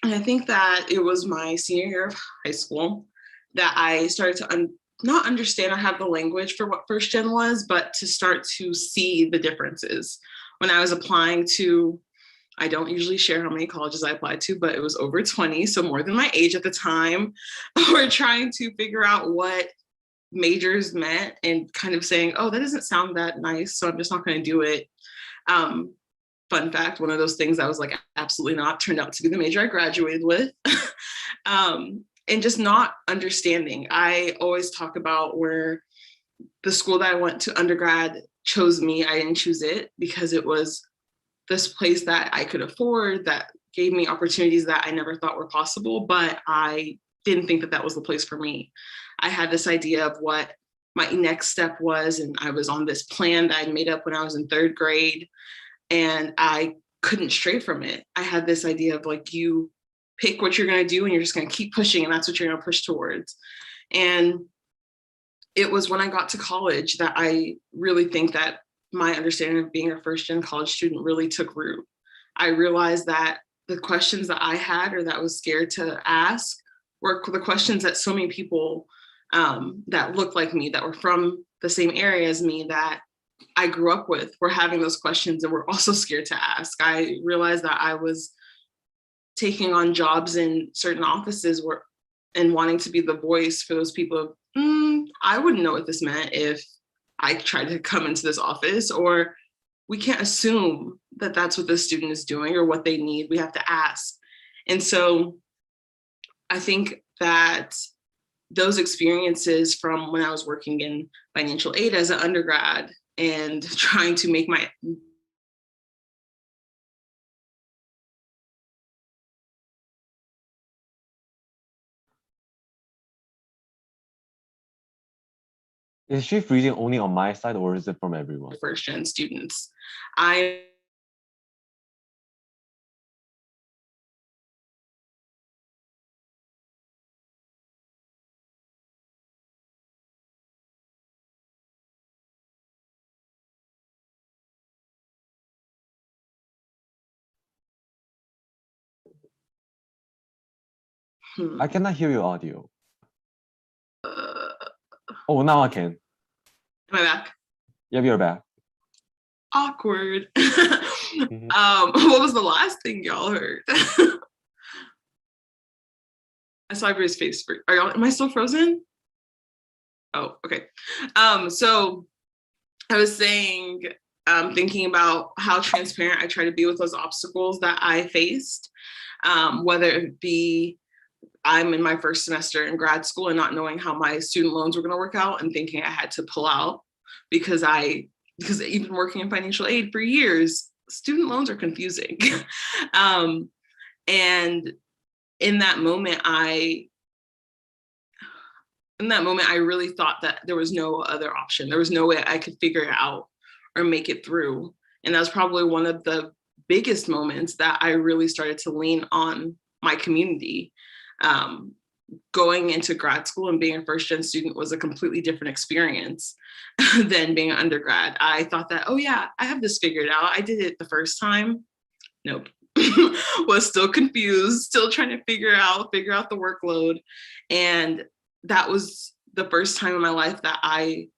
I think that it was my senior year of high school that I started to not understand or have the language for what first gen was, but to start to see the differences. When I was applying to, I don't usually share how many colleges I applied to, but it was over 20, so more than my age at the time. We're trying to figure out what majors meant and kind of saying, oh, that doesn't sound that nice, so I'm just not going to do it. Fun fact, one of those things I was like, absolutely not, turned out to be the major I graduated with. And just not understanding. I always talk about where the school that I went to undergrad chose me. I didn't choose it because it was this place that I could afford, that gave me opportunities that I never thought were possible, but I didn't think that that was the place for me. I had this idea of what my next step was, and I was on this plan that I made up when I was in 3rd grade, and I couldn't stray from it. I had this idea of like, you pick what you're going to do and you're just going to keep pushing, and that's what you're going to push towards. And it was when I got to college that I really think that my understanding of being a first-gen college student really took root. I realized that the questions that I had or that I was scared to ask were the questions that so many people that looked like me, that were from the same area as me, that I grew up with, were having those questions and were also scared to ask. I realized that I was taking on jobs in certain offices and wanting to be the voice for those people. I wouldn't know what this meant if I tried to come into this office, or we can't assume that that's what the student is doing or what they need. We have to ask. And so I think that those experiences from when I was working in financial aid as an undergrad and trying to make my Is she freezing only on my side, or is it from everyone? first-gen students. I cannot hear your audio. Uh, Oh, now I can. Am I back? Yep, you're back. Awkward. What was the last thing y'all heard? I saw everybody's face. Am I still frozen? Oh, okay. So I was saying, thinking about how transparent I try to be with those obstacles that I faced, whether it be I'm in my first semester in grad school and not knowing how my student loans were going to work out and thinking I had to pull out because even working in financial aid for years, student loans are confusing. And in that moment, I really thought that there was no other option. There was no way I could figure it out or make it through. And that was probably one of the biggest moments that I really started to lean on my community. Going into grad school and being a first-gen student was a completely different experience than being an undergrad. I thought that, oh yeah, I have this figured out. I did it the first time. Nope. Was still confused, still trying to figure out the workload. And that was the first time in my life that I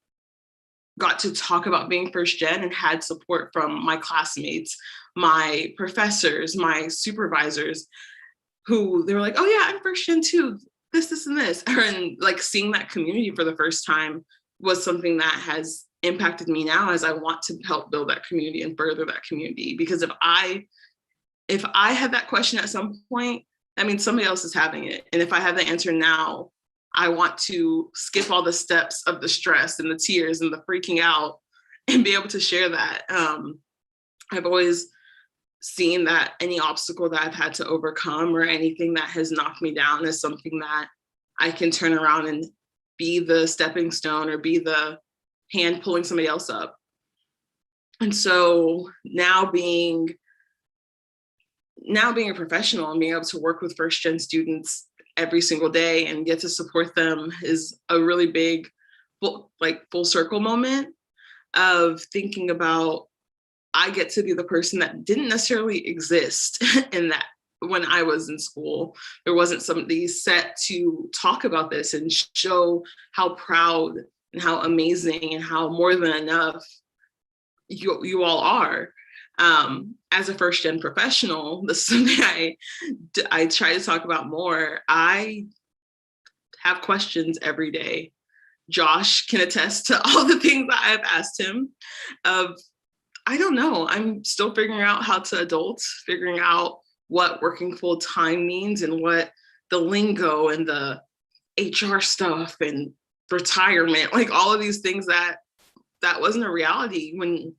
got to talk about being first gen and had support from my classmates, my professors, my supervisors, who they were like, oh yeah, I'm first gen too, this, and this. And like seeing that community for the first time was something that has impacted me now as I want to help build that community and further that community. Because if I had that question at some point, that means somebody else is having it. And if I have the answer now, I want to skip all the steps of the stress and the tears and the freaking out and be able to share that. I've always seen that any obstacle that I've had to overcome or anything that has knocked me down is something that I can turn around and be the stepping stone or be the hand pulling somebody else up. And so now being a professional and being able to work with first gen students every single day and get to support them is a really big full circle moment of thinking about, I get to be the person that didn't necessarily exist in that when I was in school. There wasn't somebody set to talk about this and show how proud and how amazing and how more than enough you all are. As a first gen professional, this is something I try to talk about more. I have questions every day. Josh can attest to all the things that I've asked him of, I don't know, I'm still figuring out how to adult, figuring out what working full time means and what the lingo and the HR stuff and retirement, like all of these things that that wasn't a reality when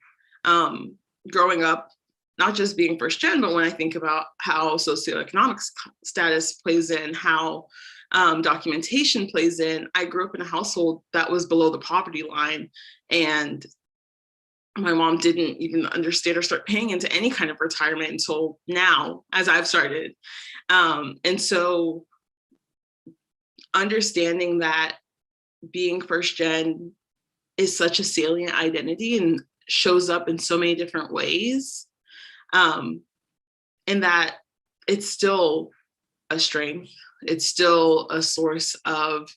growing up, not just being first gen, but when I think about how socioeconomic status plays in, how documentation plays in. I grew up in a household that was below the poverty line, and my mom didn't even understand or start paying into any kind of retirement until now, as I've started. And so understanding that being first gen is such a salient identity and shows up in so many different ways, and that it's still a strength. It's still a source of,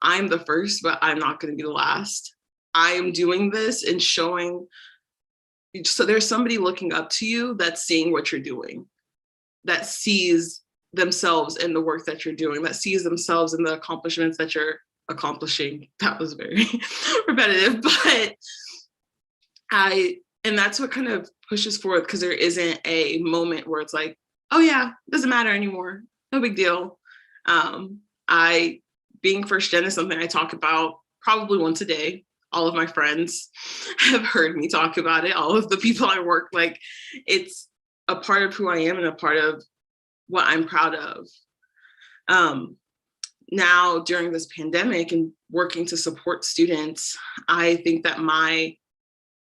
I'm the first, but I'm not going to be the last. I am doing this and showing. So there's somebody looking up to you that's seeing what you're doing, that sees themselves in the work that you're doing, that sees themselves in the accomplishments that you're accomplishing. That was very repetitive, but and that's what kind of pushes forward, because there isn't a moment where it's like, oh yeah, doesn't matter anymore, no big deal. Being first gen is something I talk about probably once a day. All of my friends have heard me talk about it. All of the people I work, like, it's a part of who I am and a part of what I'm proud of. Now, during this pandemic and working to support students, I think that my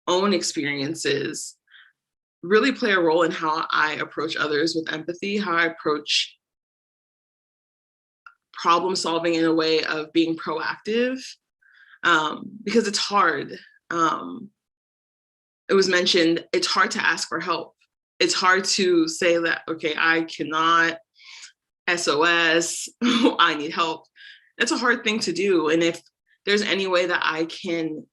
own experiences really play a role in how I approach others with empathy, how I approach problem solving in a way of being proactive, because it's hard. It was mentioned, it's hard to ask for help. It's hard to say that, okay, I cannot, SOS, I need help. That's a hard thing to do. And if there's any way that I can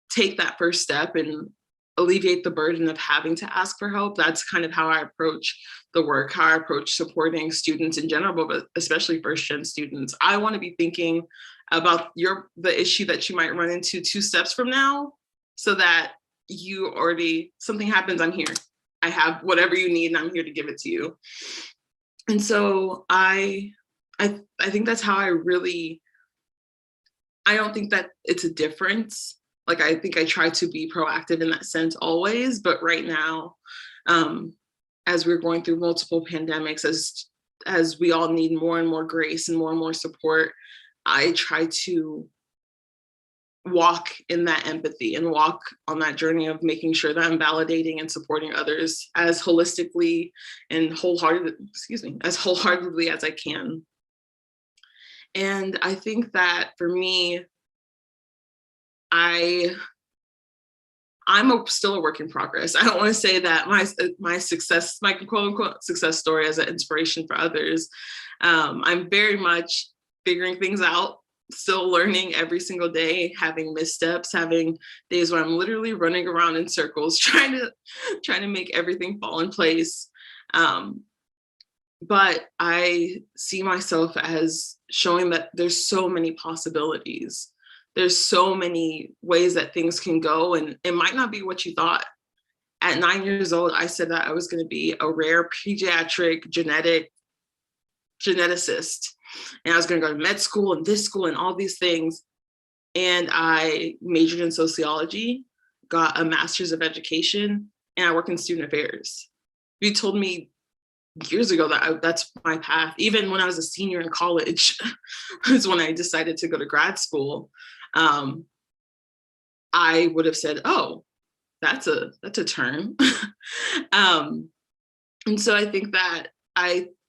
take that first step and alleviate the burden of having to ask for help, that's kind of how I approach the work, how I approach supporting students in general, but especially first gen students. I want to be thinking about the issue that you might run into 2 steps from now, so that you already, something happens, I'm here. I have whatever you need and I'm here to give it to you. And so I think that's how I don't think that it's a difference. Like, I think I try to be proactive in that sense always, but right now, as we're going through multiple pandemics, as we all need more and more grace and more support, I try to walk in that empathy and walk on that journey of making sure that I'm validating and supporting others as holistically and as wholeheartedly as I can. And I think that for me, I'm still a work in progress. I don't want to say that my success, my quote unquote success story, as an inspiration for others. I'm very much figuring things out, still learning every single day, having missteps, having days where I'm literally running around in circles, trying to make everything fall in place. But I see myself as showing that there's so many possibilities. There's so many ways that things can go, and it might not be what you thought. At 9 years old, I said that I was going to be a rare pediatric geneticist, and I was going to go to med school and this school and all these things. And I majored in sociology, got a master's of education, and I work in student affairs. If you told me years ago that that's my path, even when I was a senior in college, was when I decided to go to grad school, I would have said, oh, that's a turn. And so I think that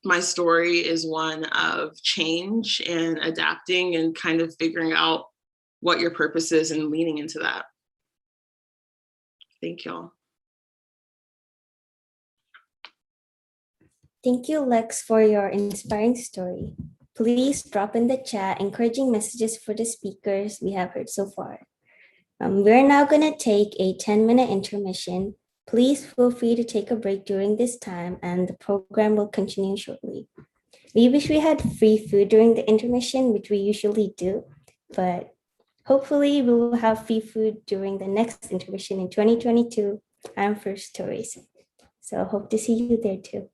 my story is one of change and adapting and kind of figuring out what your purpose is and leaning into that. Thank y'all. Thank you, Lex, for your inspiring story. Please drop in the chat encouraging messages for the speakers we have heard so far. We're now going to take a 10-minute intermission. Please feel free to take a break during this time, and the program will continue shortly. We wish we had free food during the intermission, which we usually do, but hopefully we will have free food during the next intermission in 2022, Am F1rst Stories. So hope to see you there too.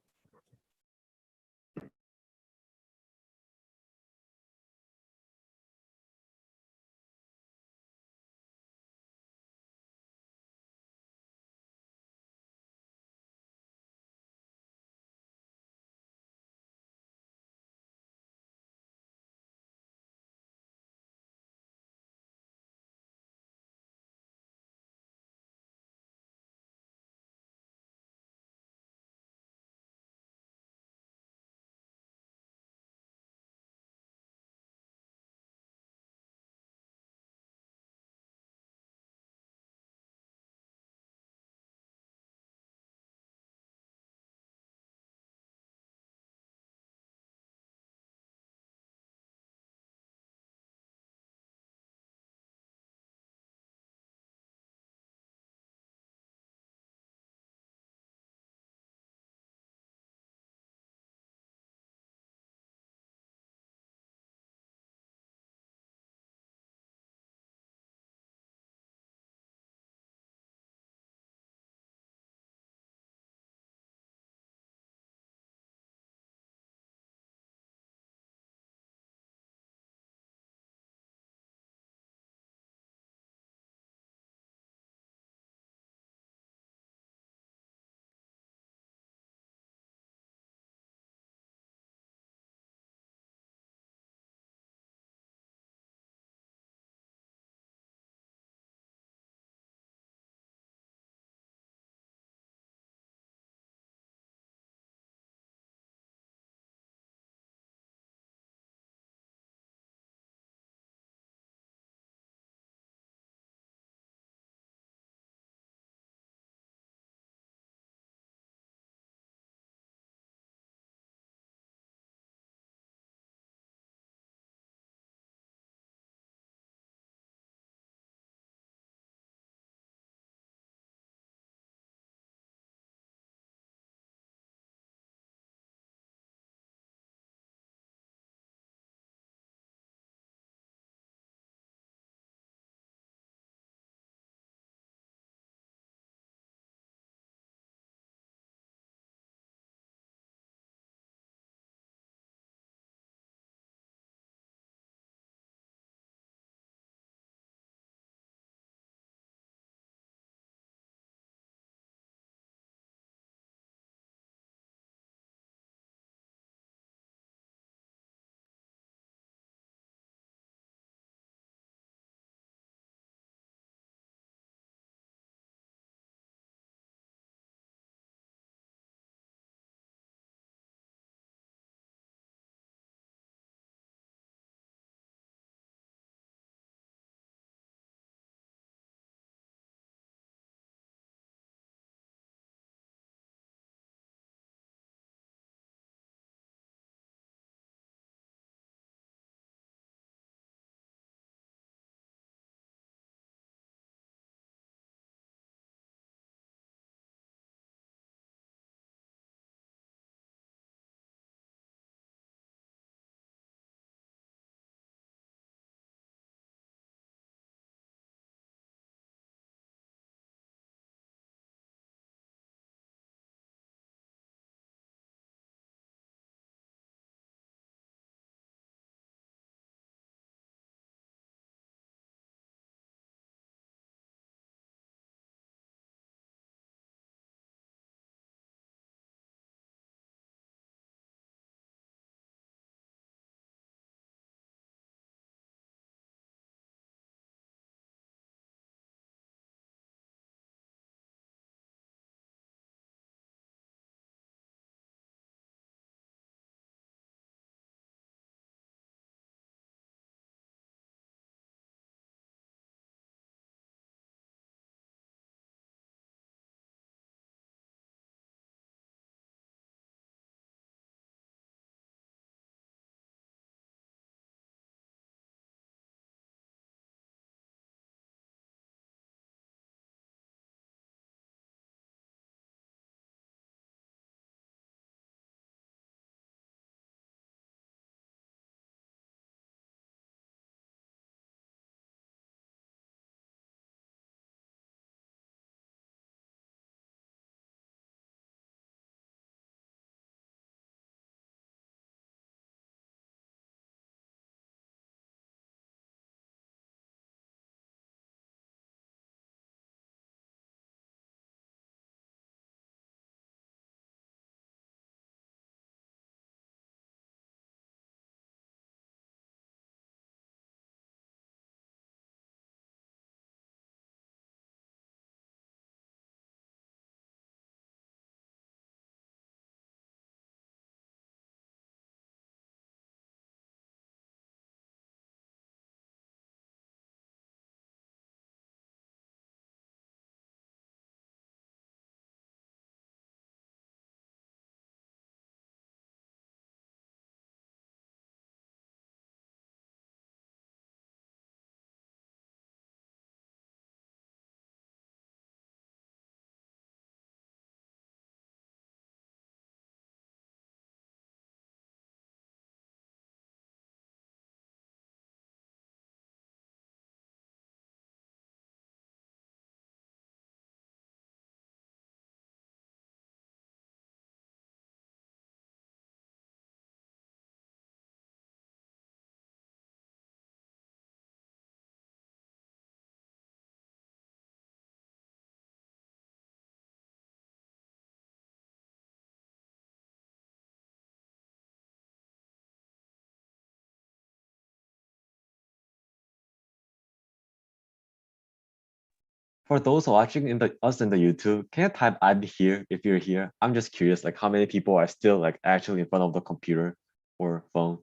For those watching us in the YouTube, can you type "I'm here" if you're here? I'm just curious, like how many people are still like actually in front of the computer or phone?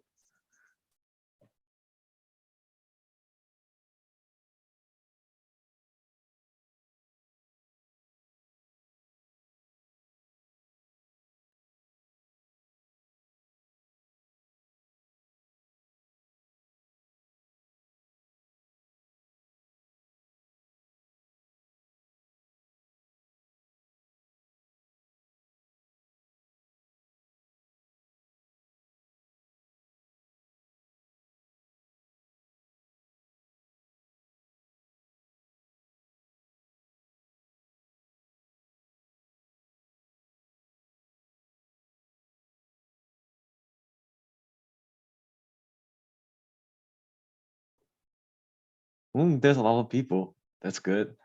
There's a lot of people. That's good.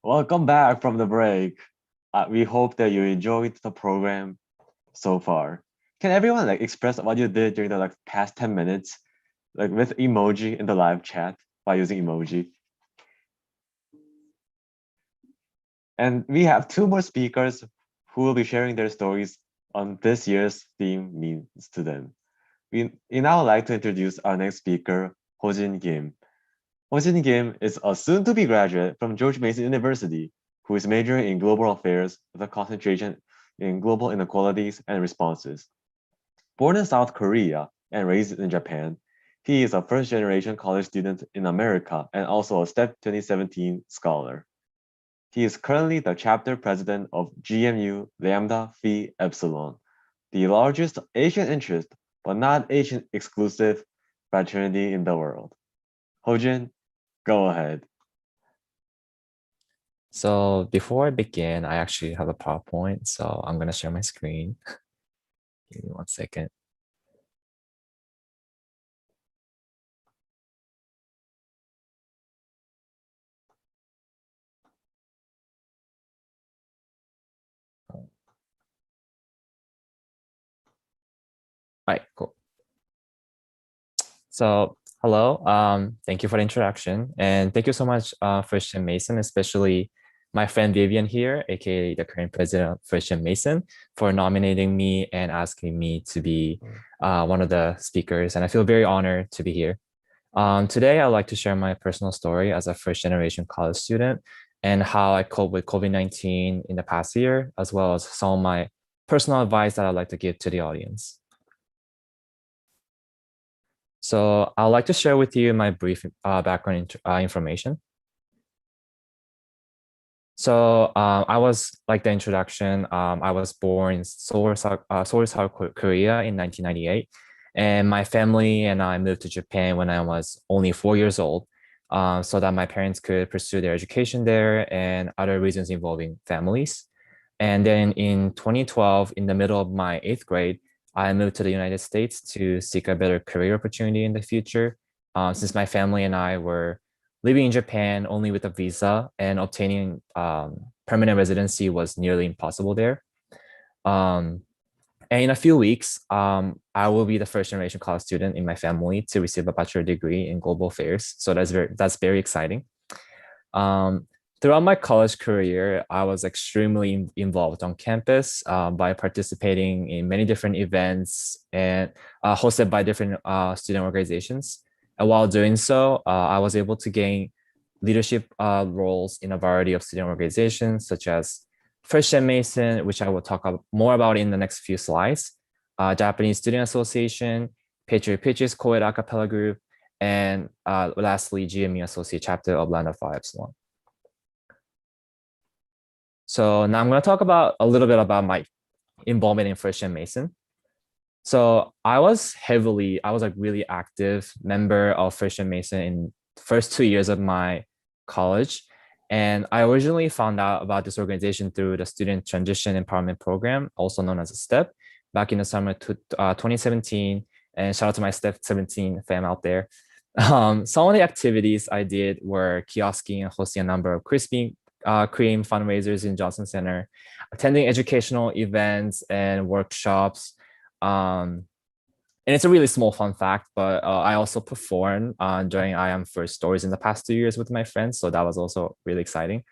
Welcome back from the break. We hope that you enjoyed the program so far. Can everyone like express what you did during the like past 10 minutes, like with emoji in the live chat by using emoji? And we have two more speakers who will be sharing their stories on this year's theme means to them. We now like to introduce our next speaker, Hojin Kim. Hojin Kim is a soon-to-be graduate from George Mason University, who is majoring in global affairs with a concentration in global inequalities and responses. Born in South Korea and raised in Japan, he is a first-generation college student in America and also a STEP 2017 scholar. He is currently the chapter president of GMU Lambda Phi Epsilon, the largest Asian interest, but not Asian exclusive fraternity in the world? Hojin, go ahead. So before I begin, I actually have a PowerPoint, so I'm gonna share my screen. Give me 1 second. All right, cool. So hello, thank you for the introduction, and thank you so much, First Gen Mason, especially my friend Vivian here, aka the current president of First Gen Mason, for nominating me and asking me to be one of the speakers. And I feel very honored to be here. Today, I'd like to share my personal story as a first generation college student and how I cope with COVID-19 in the past year, as well as some of my personal advice that I'd like to give to the audience. So I'd like to share with you my brief background information. So I was, like the introduction, I was born in Seoul, South Korea in 1998. And my family and I moved to Japan when I was only 4 years old, so that my parents could pursue their education there and other reasons involving families. And then in 2012, in the middle of my 8th grade, I moved to the United States to seek a better career opportunity in the future, since my family and I were living in Japan only with a visa, and obtaining permanent residency was nearly impossible there. Um, and in a few weeks, I will be the first generation college student in my family to receive a bachelor degree in global affairs. So that's very exciting. Um, Throughout my college career, I was extremely involved on campus by participating in many different events and hosted by different student organizations. And while doing so, I was able to gain leadership roles in a variety of student organizations, such as First Gen Mason, which I will talk more about in the next few slides, Japanese Student Association, Patriot Pitches Co-ed a cappella group, and lastly, GME Associate Chapter of Lambda Phi Epsilon. So now I'm going to talk about a little bit about my involvement in First Gen Mason. So I was a really active member of First Gen Mason in the first 2 years of my college. And I originally found out about this organization through the Student Transition Empowerment Program, also known as a STEP, back in the summer 2017. And shout out to my STEP 17 fam out there. Some of the activities I did were kiosking and hosting a number of Krispy Kreme fundraisers in Johnson Center, attending educational events and workshops. And it's a really small fun fact, but I also performed during Am F1rst Stories in the past 2 years with my friends. So that was also really exciting.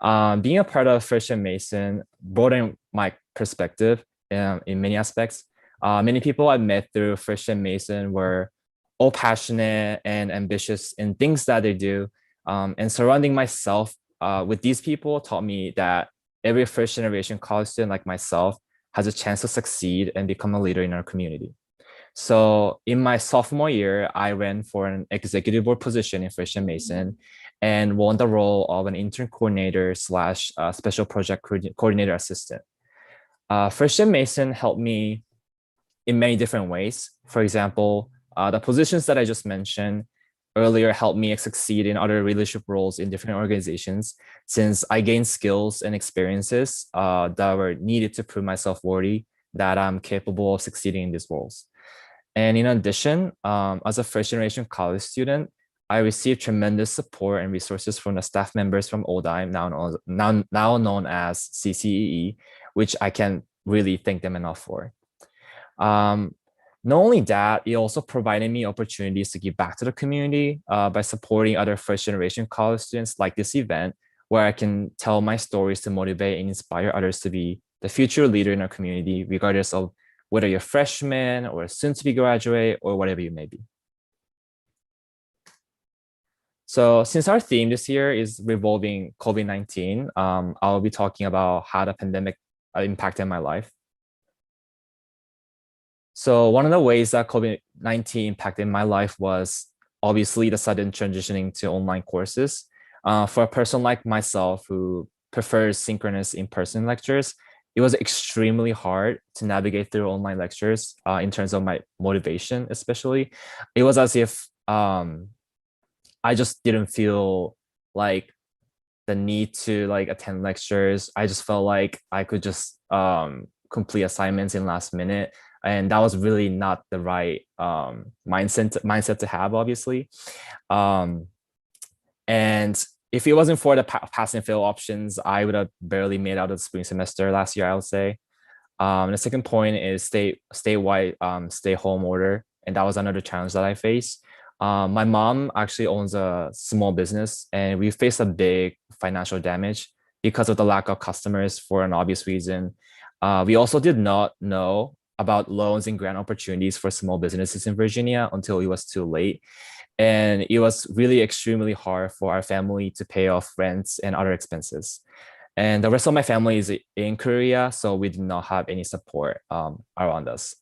Being a part of First Gen Mason broadened my perspective in many aspects. Many people I met through First Gen Mason were all passionate and ambitious in things that they do. And surrounding myself with these people taught me that every first generation college student like myself has a chance to succeed and become a leader in our community. So in my sophomore year, I ran for an executive board position in First Gen Mason and won the role of an intern coordinator slash special project coordinator assistant. First Gen Mason helped me in many different ways. For example, the positions that I just mentioned earlier helped me succeed in other leadership roles in different organizations, since I gained skills and experiences that were needed to prove myself worthy that I'm capable of succeeding in these roles. And in addition, as a first generation college student, I received tremendous support and resources from the staff members from ODIME, now known as CCEE, which I can really thank them enough for. Not only that, it also provided me opportunities to give back to the community by supporting other first generation college students like this event, where I can tell my stories to motivate and inspire others to be the future leader in our community, regardless of whether you're a freshman or a soon-to-be graduate or whatever you may be. So since our theme this year is revolving COVID-19, I'll be talking about how the pandemic impacted my life. So one of the ways that COVID-19 impacted my life was obviously the sudden transitioning to online courses. For a person like myself who prefers synchronous in-person lectures, it was extremely hard to navigate through online lectures in terms of my motivation, especially. It was as if I just didn't feel like the need to like attend lectures. I just felt like I could just complete assignments in last minute. And that was really not the right mindset to have, obviously. Um, and if it wasn't for the pass and fail options, I would have barely made out of the spring semester last year, I would say. The second point is statewide stay home order, and that was another challenge that I faced. My mom actually owns a small business, and we faced a big financial damage because of the lack of customers for an obvious reason. We also did not know about loans and grant opportunities for small businesses in Virginia until it was too late. And it was really extremely hard for our family to pay off rents and other expenses. And the rest of my family is in Korea, so we did not have any support around us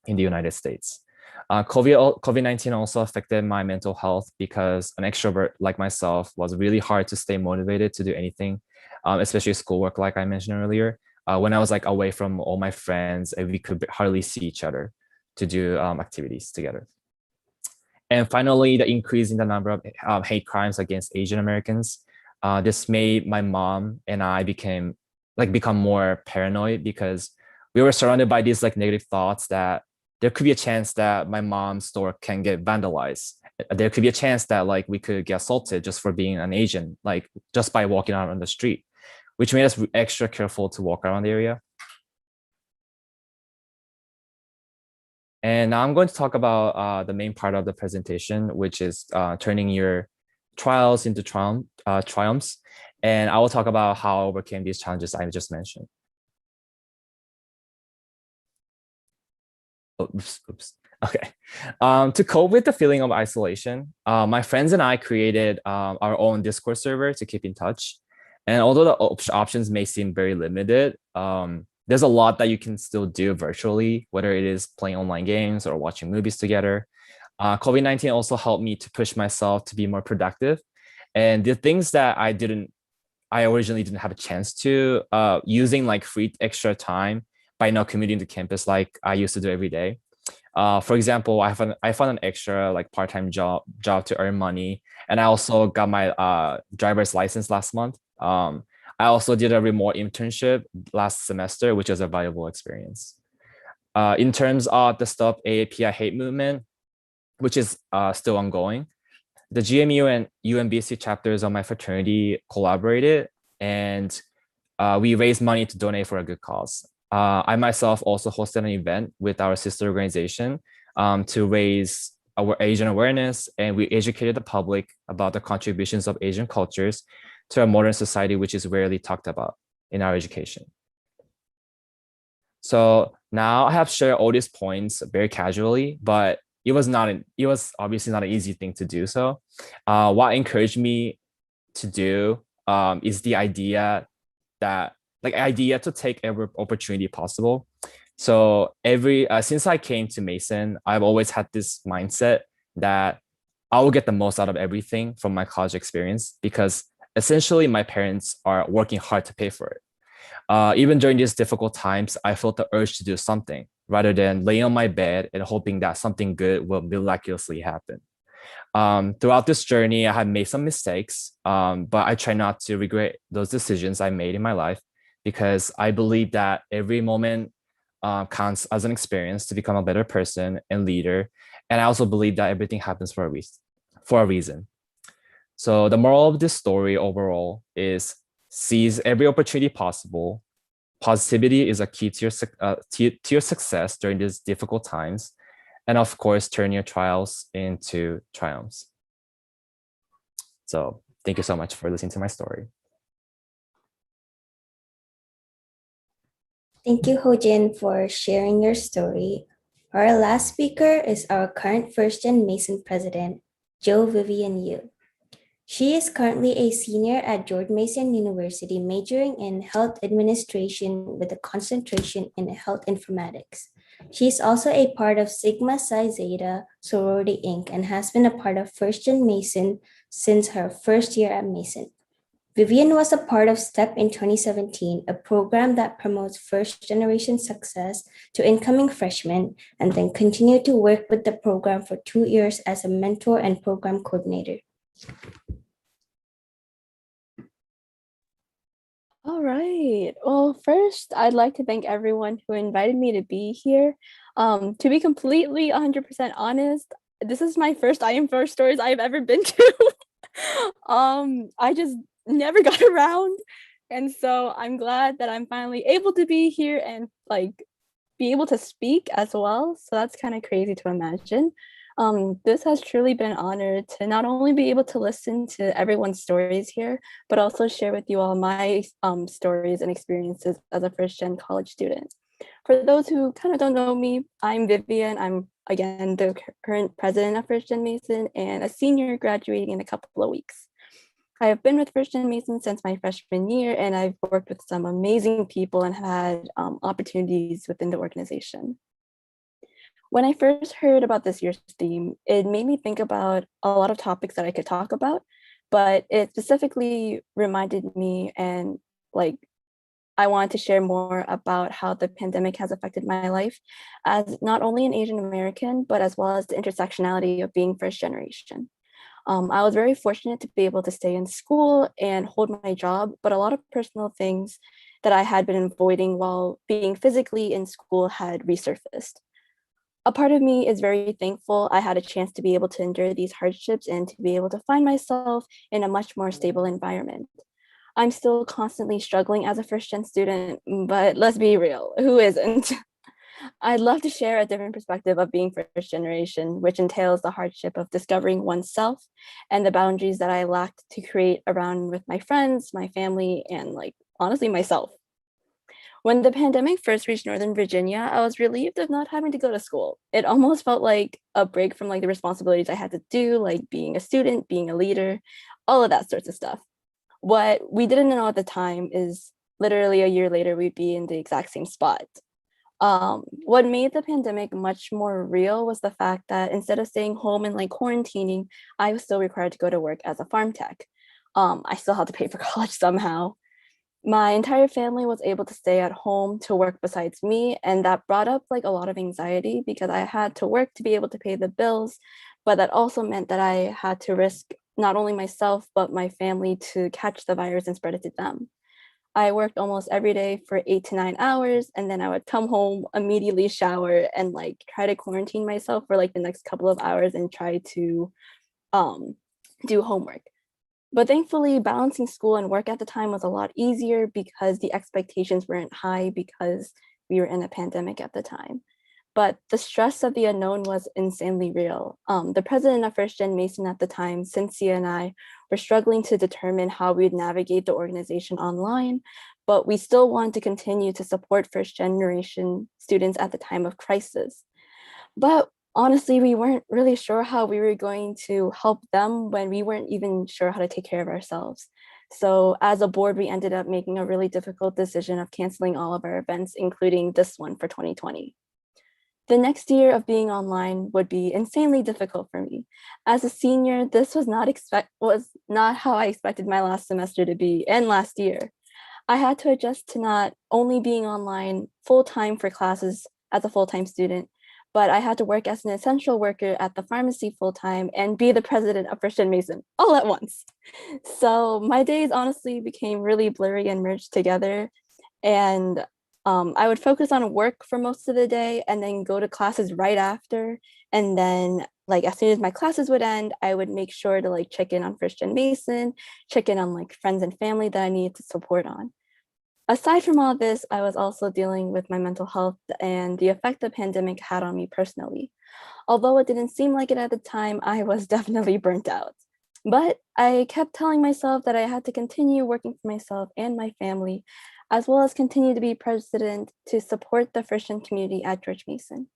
in the United States. COVID-19 also affected my mental health because an extrovert like myself was really hard to stay motivated to do anything, especially schoolwork, like I mentioned earlier. When I was like away from all my friends and we could hardly see each other to do activities together. And finally, the increase in the number of hate crimes against Asian Americans. This made my mom and I become more paranoid because we were surrounded by these like negative thoughts that there could be a chance that my mom's store can get vandalized. There could be a chance that like we could get assaulted just for being an Asian, like just by walking out on the street, which made us extra careful to walk around the area. And now I'm going to talk about the main part of the presentation, which is turning your trials into triumphs. And I will talk about how I overcame these challenges I just mentioned. Oops. Okay. To cope with the feeling of isolation, my friends and I created our own Discord server to keep in touch. And although the options may seem very limited, there's a lot that you can still do virtually, whether it is playing online games or watching movies together. COVID-19 also helped me to push myself to be more productive. And the things that I originally didn't have a chance to, using like free extra time by not commuting to campus like I used to do every day. For example, I found an extra like part-time job to earn money. And I also got my driver's license last month. I also did a remote internship last semester, which was a valuable experience. In terms of the Stop AAPI hate movement, which is still ongoing, the GMU and UMBC chapters of my fraternity collaborated, and we raised money to donate for a good cause. I myself also hosted an event with our sister organization to raise our Asian awareness, and we educated the public about the contributions of Asian cultures to a modern society, which is rarely talked about in our education. So now I have shared all these points very casually, but it was obviously not an easy thing to do so. What encouraged me to do is the idea to take every opportunity possible. So since I came to Mason, I've always had this mindset that I will get the most out of everything from my college experience because essentially my parents are working hard to pay for it. Even during these difficult times, I felt the urge to do something rather than laying on my bed and hoping that something good will miraculously happen. Throughout this journey, I have made some mistakes, but I try not to regret those decisions I made in my life because I believe that every moment counts as an experience to become a better person and leader. And I also believe that everything happens for a reason. So the moral of this story overall is seize every opportunity possible. Positivity is a key to your success during these difficult times. And of course, turn your trials into triumphs. So thank you so much for listening to my story. Thank you, Hojin, for sharing your story. Our last speaker is our current first-gen Mason president, Jo Vivian Yu. She is currently a senior at George Mason University, majoring in health administration with a concentration in health informatics. She is also a part of Sigma Psi Zeta Sorority Inc. and has been a part of First Gen Mason since her first year at Mason. Vivian was a part of STEP in 2017, a program that promotes first-generation success to incoming freshmen, and then continued to work with the program for 2 years as a mentor and program coordinator. All right. Well, first, I'd like to thank everyone who invited me to be here. To be completely 100% honest, this is my first Am F1rst Stories I've ever been to. I just never got around. And so I'm glad that I'm finally able to be here and like be able to speak as well. So that's kind of crazy to imagine. This has truly been an honor to not only be able to listen to everyone's stories here, but also share with you all my stories and experiences as a first-gen college student. For those who kind of don't know me, I'm Vivian. I'm, again, the current president of First Gen Mason and a senior graduating in a couple of weeks. I have been with First Gen Mason since my freshman year, and I've worked with some amazing people and had opportunities within the organization. When I first heard about this year's theme, it made me think about a lot of topics that I could talk about, but it specifically reminded me and like I wanted to share more about how the pandemic has affected my life as not only an Asian American, but as well as the intersectionality of being first generation. I was very fortunate to be able to stay in school and hold my job, but a lot of personal things that I had been avoiding while being physically in school had resurfaced. A part of me is very thankful I had a chance to be able to endure these hardships and to be able to find myself in a much more stable environment. I'm still constantly struggling as a first gen student, but let's be real, who isn't? I'd love to share a different perspective of being first generation, which entails the hardship of discovering oneself and the boundaries that I lacked to create around with my friends, my family, and like honestly myself. When the pandemic first reached Northern Virginia, I was relieved of not having to go to school. It almost felt like a break from like the responsibilities I had to do, like being a student, being a leader, all of that sorts of stuff. What we didn't know at the time is literally a year later, we'd be in the exact same spot. What made the pandemic much more real was the fact that instead of staying home and like quarantining, I was still required to go to work as a farm tech. I still had to pay for college somehow. My entire family was able to stay at home to work besides me, and that brought up like a lot of anxiety because I had to work to be able to pay the bills, but that also meant that I had to risk not only myself but my family to catch the virus and spread it to them. I worked almost every day for 8 to 9 hours, and then I would come home, immediately shower, and like try to quarantine myself for like the next couple of hours and try to um, do homework. But thankfully, balancing school and work at the time was a lot easier because the expectations weren't high because we were in a pandemic at the time. But the stress of the unknown was insanely real. The president of First Gen Mason at the time, Cynthia, and I were struggling to determine how we'd navigate the organization online, but we still wanted to continue to support first generation students at the time of crisis. But honestly, we weren't really sure how we were going to help them when we weren't even sure how to take care of ourselves. So as a board, we ended up making a really difficult decision of canceling all of our events, including this one for 2020. The next year of being online would be insanely difficult for me. As a senior, this was not how I expected my last semester to be and last year. I had to adjust to not only being online full-time for classes as a full-time student, but I had to work as an essential worker at the pharmacy full-time and be the president of First Gen Mason all at once. So my days honestly became really blurry and merged together. And I would focus on work for most of the day and then go to classes right after. And then like as soon as my classes would end, I would make sure to like check in on First Gen Mason, check in on like friends and family that I needed to support on. Aside from all this, I was also dealing with my mental health and the effect the pandemic had on me personally. Although it didn't seem like it at the time, I was definitely burnt out. But I kept telling myself that I had to continue working for myself and my family, as well as continue to be president to support the First Gen community at George Mason.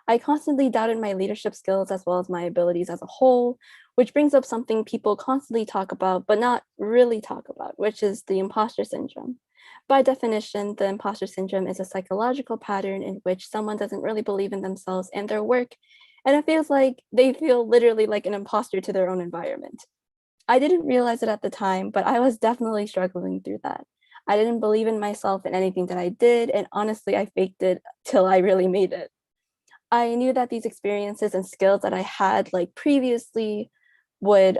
I constantly doubted my leadership skills as well as my abilities as a whole, which brings up something people constantly talk about, but not really talk about, which is the imposter syndrome. By definition, the imposter syndrome is a psychological pattern in which someone doesn't really believe in themselves and their work, and it feels like they feel literally like an imposter to their own environment. I didn't realize it at the time, but I was definitely struggling through that. I didn't believe in myself and anything that I did, and honestly, I faked it till I really made it. I knew that these experiences and skills that I had like previously would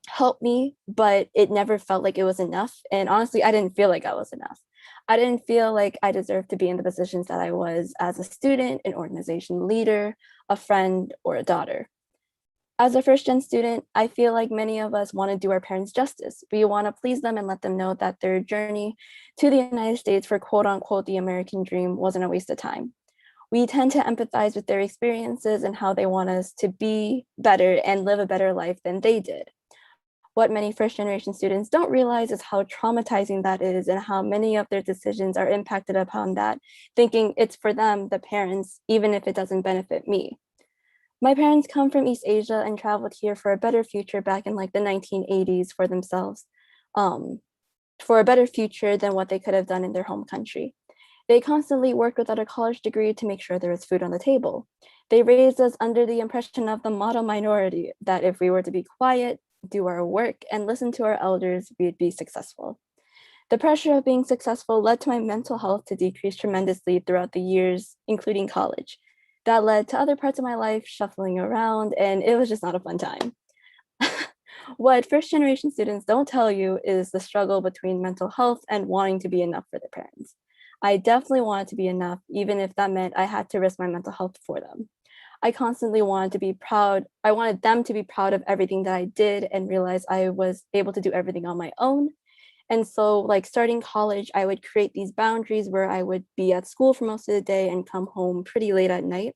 help me, but it never felt like it was enough. And honestly, I didn't feel like I was enough. I didn't feel like I deserved to be in the positions that I was as a student, an organization leader, a friend, or a daughter. As a first gen student, I feel like many of us want to do our parents justice. We want to please them and let them know that their journey to the United States for quote unquote the American dream wasn't a waste of time. We tend to empathize with their experiences and how they want us to be better and live a better life than they did. What many first generation students don't realize is how traumatizing that is and how many of their decisions are impacted upon that, thinking it's for them, the parents, even if it doesn't benefit me. My parents come from East Asia and traveled here for a better future back in like the 1980s for themselves, um, for a better future than what they could have done in their home country. They constantly worked without a college degree to make sure there was food on the table. They raised us under the impression of the model minority, that if we were to be quiet, do our work, and listen to our elders, we'd be successful. The pressure of being successful led to my mental health to decrease tremendously throughout the years, including college. That led to other parts of my life shuffling around, and it was just not a fun time. What first generation students don't tell you is the struggle between mental health and wanting to be enough for their parents. I definitely wanted to be enough, even if that meant I had to risk my mental health for them. I constantly wanted to be proud. I wanted them to be proud of everything that I did and realize I was able to do everything on my own. And so, like starting college, I would create these boundaries where I would be at school for most of the day and come home pretty late at night.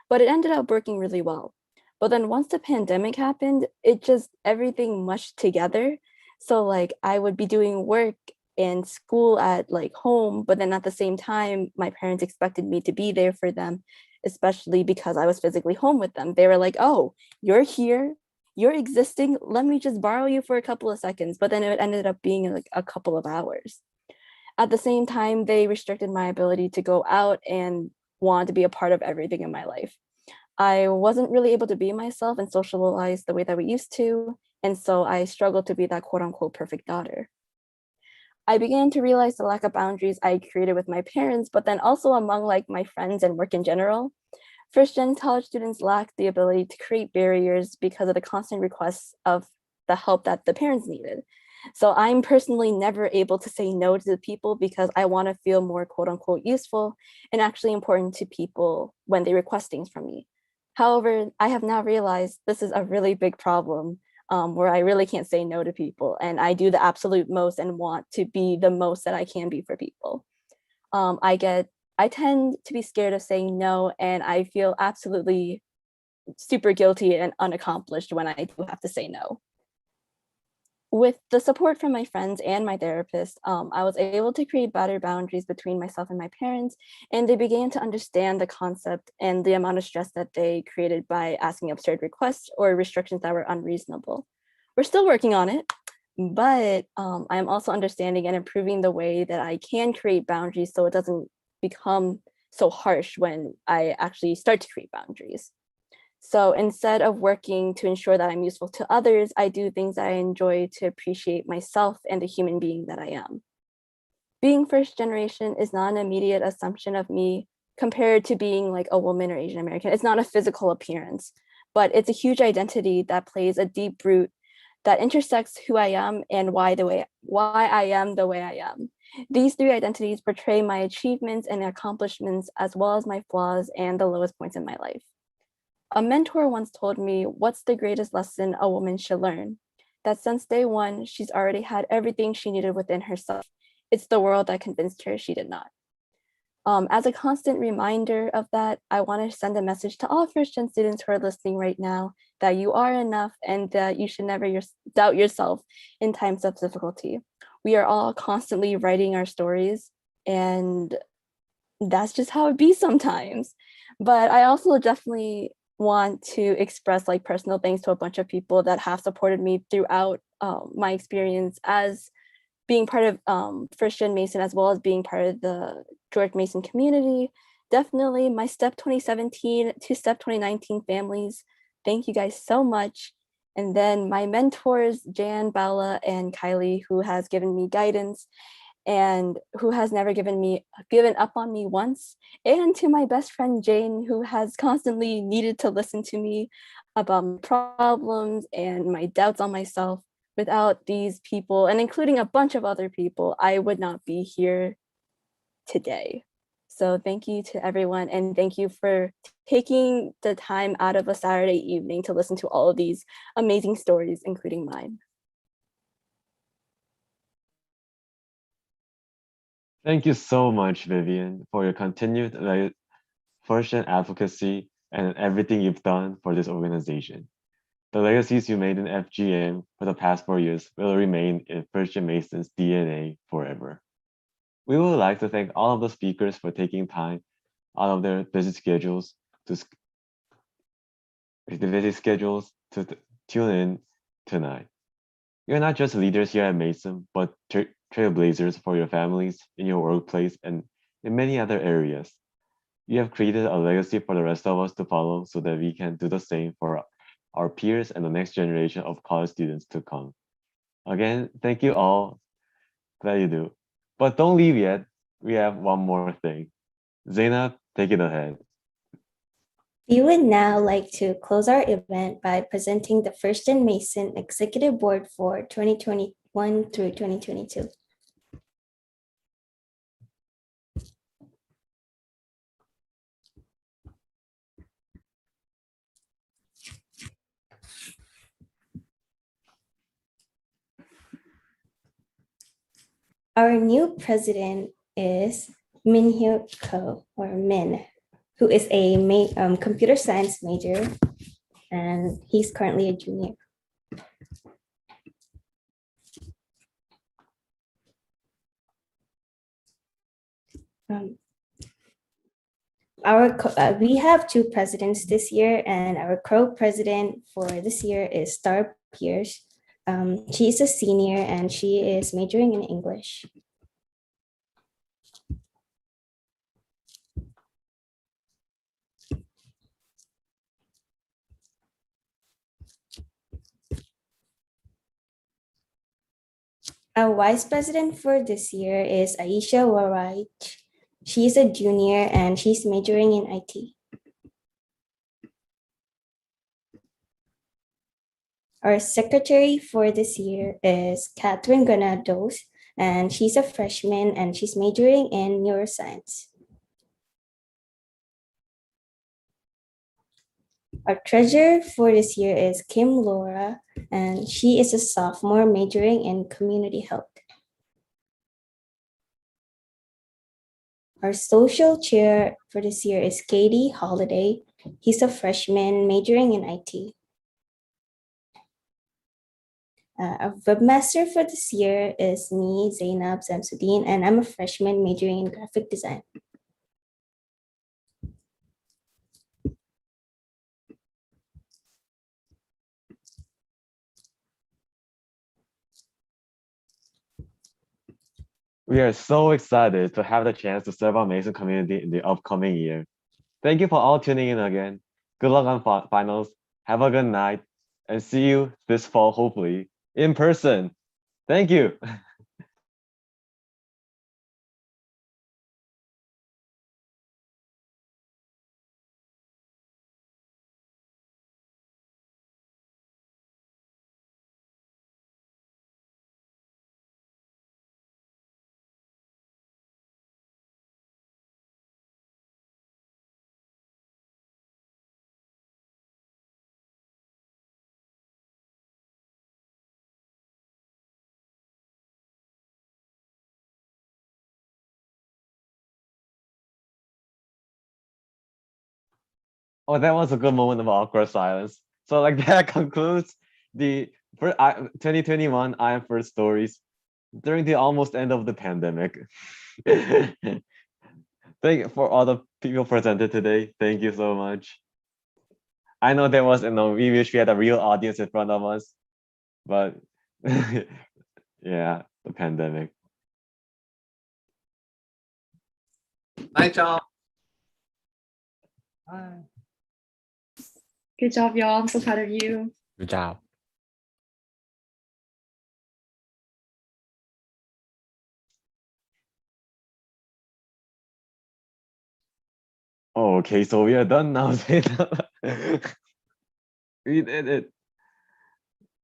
But it ended up working really well. But then once the pandemic happened, it just everything mushed together. So, like, I would be doing work and school at like home, but then at the same time, my parents expected me to be there for them, especially because I was physically home with them. They were like, oh, you're here, you're existing, let me just borrow you for a couple of seconds. But then it ended up being like a couple of hours. At the same time, they restricted my ability to go out and want to be a part of everything in my life. I wasn't really able to be myself and socialize the way that we used to. And so I struggled to be that quote unquote perfect daughter. I began to realize the lack of boundaries I created with my parents, but then also among like my friends and work in general. First gen college students lack the ability to create barriers because of the constant requests of the help that the parents needed. So I'm personally never able to say no to the people because I want to feel more quote unquote useful and actually important to people when they request things from me. However, I have now realized this is a really big problem where I really can't say no to people. And I do the absolute most and want to be the most that I can be for people. I tend to be scared of saying no, and I feel absolutely super guilty and unaccomplished when I do have to say no. With the support from my friends and my therapist, I was able to create better boundaries between myself and my parents, and they began to understand the concept and the amount of stress that they created by asking absurd requests or restrictions that were unreasonable. We're still working on it, but I'm also understanding and improving the way that I can create boundaries so it doesn't become so harsh when I actually start to create boundaries. So instead of working to ensure that I'm useful to others, I do things that I enjoy to appreciate myself and the human being that I am. Being first generation is not an immediate assumption of me compared to being like a woman or Asian American. It's not a physical appearance, but it's a huge identity that plays a deep root that intersects who I am and why I am the way I am. These three identities portray my achievements and accomplishments as well as my flaws and the lowest points in my life. A mentor once told me, what's the greatest lesson a woman should learn? That since day one, she's already had everything she needed within herself. It's the world that convinced her she did not. As a constant reminder of that, I want to send a message to all first gen students who are listening right now that you are enough and that you should never doubt yourself in times of difficulty. We are all constantly writing our stories, and that's just how it be sometimes. But I also definitely want to express like personal thanks to a bunch of people that have supported me throughout my experience as being part of First Gen Mason, as well as being part of the George Mason community. Definitely my STEP 2017 to STEP 2019 families. Thank you guys so much. And then my mentors, Jan, Bella, and Kylie, who has given me guidance and who has never given up on me once. And to my best friend, Jane, who has constantly needed to listen to me about my problems and my doubts on myself. Without these people, and including a bunch of other people, I would not be here today. So thank you to everyone, and thank you for taking the time out of a Saturday evening to listen to all of these amazing stories, including mine. Thank you so much, Vivian, for your continued first-gen advocacy and everything you've done for this organization. The legacies you made in FGM for the past 4 years will remain in first-gen Mason's DNA forever. We would like to thank all of the speakers for taking time out of their busy schedules to tune in tonight. You're not just leaders here at Mason, but trailblazers for your families, in your workplace, and in many other areas. You have created a legacy for the rest of us to follow so that we can do the same for our peers and the next generation of college students to come. Again, thank you all. Glad you do. But don't leave yet. We have one more thing. Zainab, take it ahead. We would now like to close our event by presenting the First and Mason Executive Board for 2021 through 2022. Our new president is Min-Hyo Ko, or Min, who is a computer science major, and he's currently a junior. We have two presidents this year, and our co-president for this year is Star Pierce. She's a senior and she is majoring in English. Our vice president for this year is Aisha Warai. She's a junior and she's majoring in IT. Our secretary for this year is Catherine Granados, and she's a freshman and she's majoring in neuroscience. Our treasurer for this year is Kim Laura, and she is a sophomore majoring in community health. Our social chair for this year is Katie Holiday. He's a freshman majoring in IT. Our webmaster for this year is me, Zainab Zamsuddin, and I'm a freshman majoring in graphic design. We are so excited to have the chance to serve our Mason community in the upcoming year. Thank you for all tuning in again. Good luck on finals. Have a good night and see you this fall, hopefully, in person. Thank you. Oh, that was a good moment of awkward silence. So like that concludes the 2021 Am F1rst Stories during the almost end of the pandemic. Thank you for all the people presented today. Thank you so much. I know there was, we wish we had a real audience in front of us, but yeah, the pandemic. Night, y'all. Good job, y'all. I'm so proud of you. Good job. Oh, okay, so we are done now. We did it.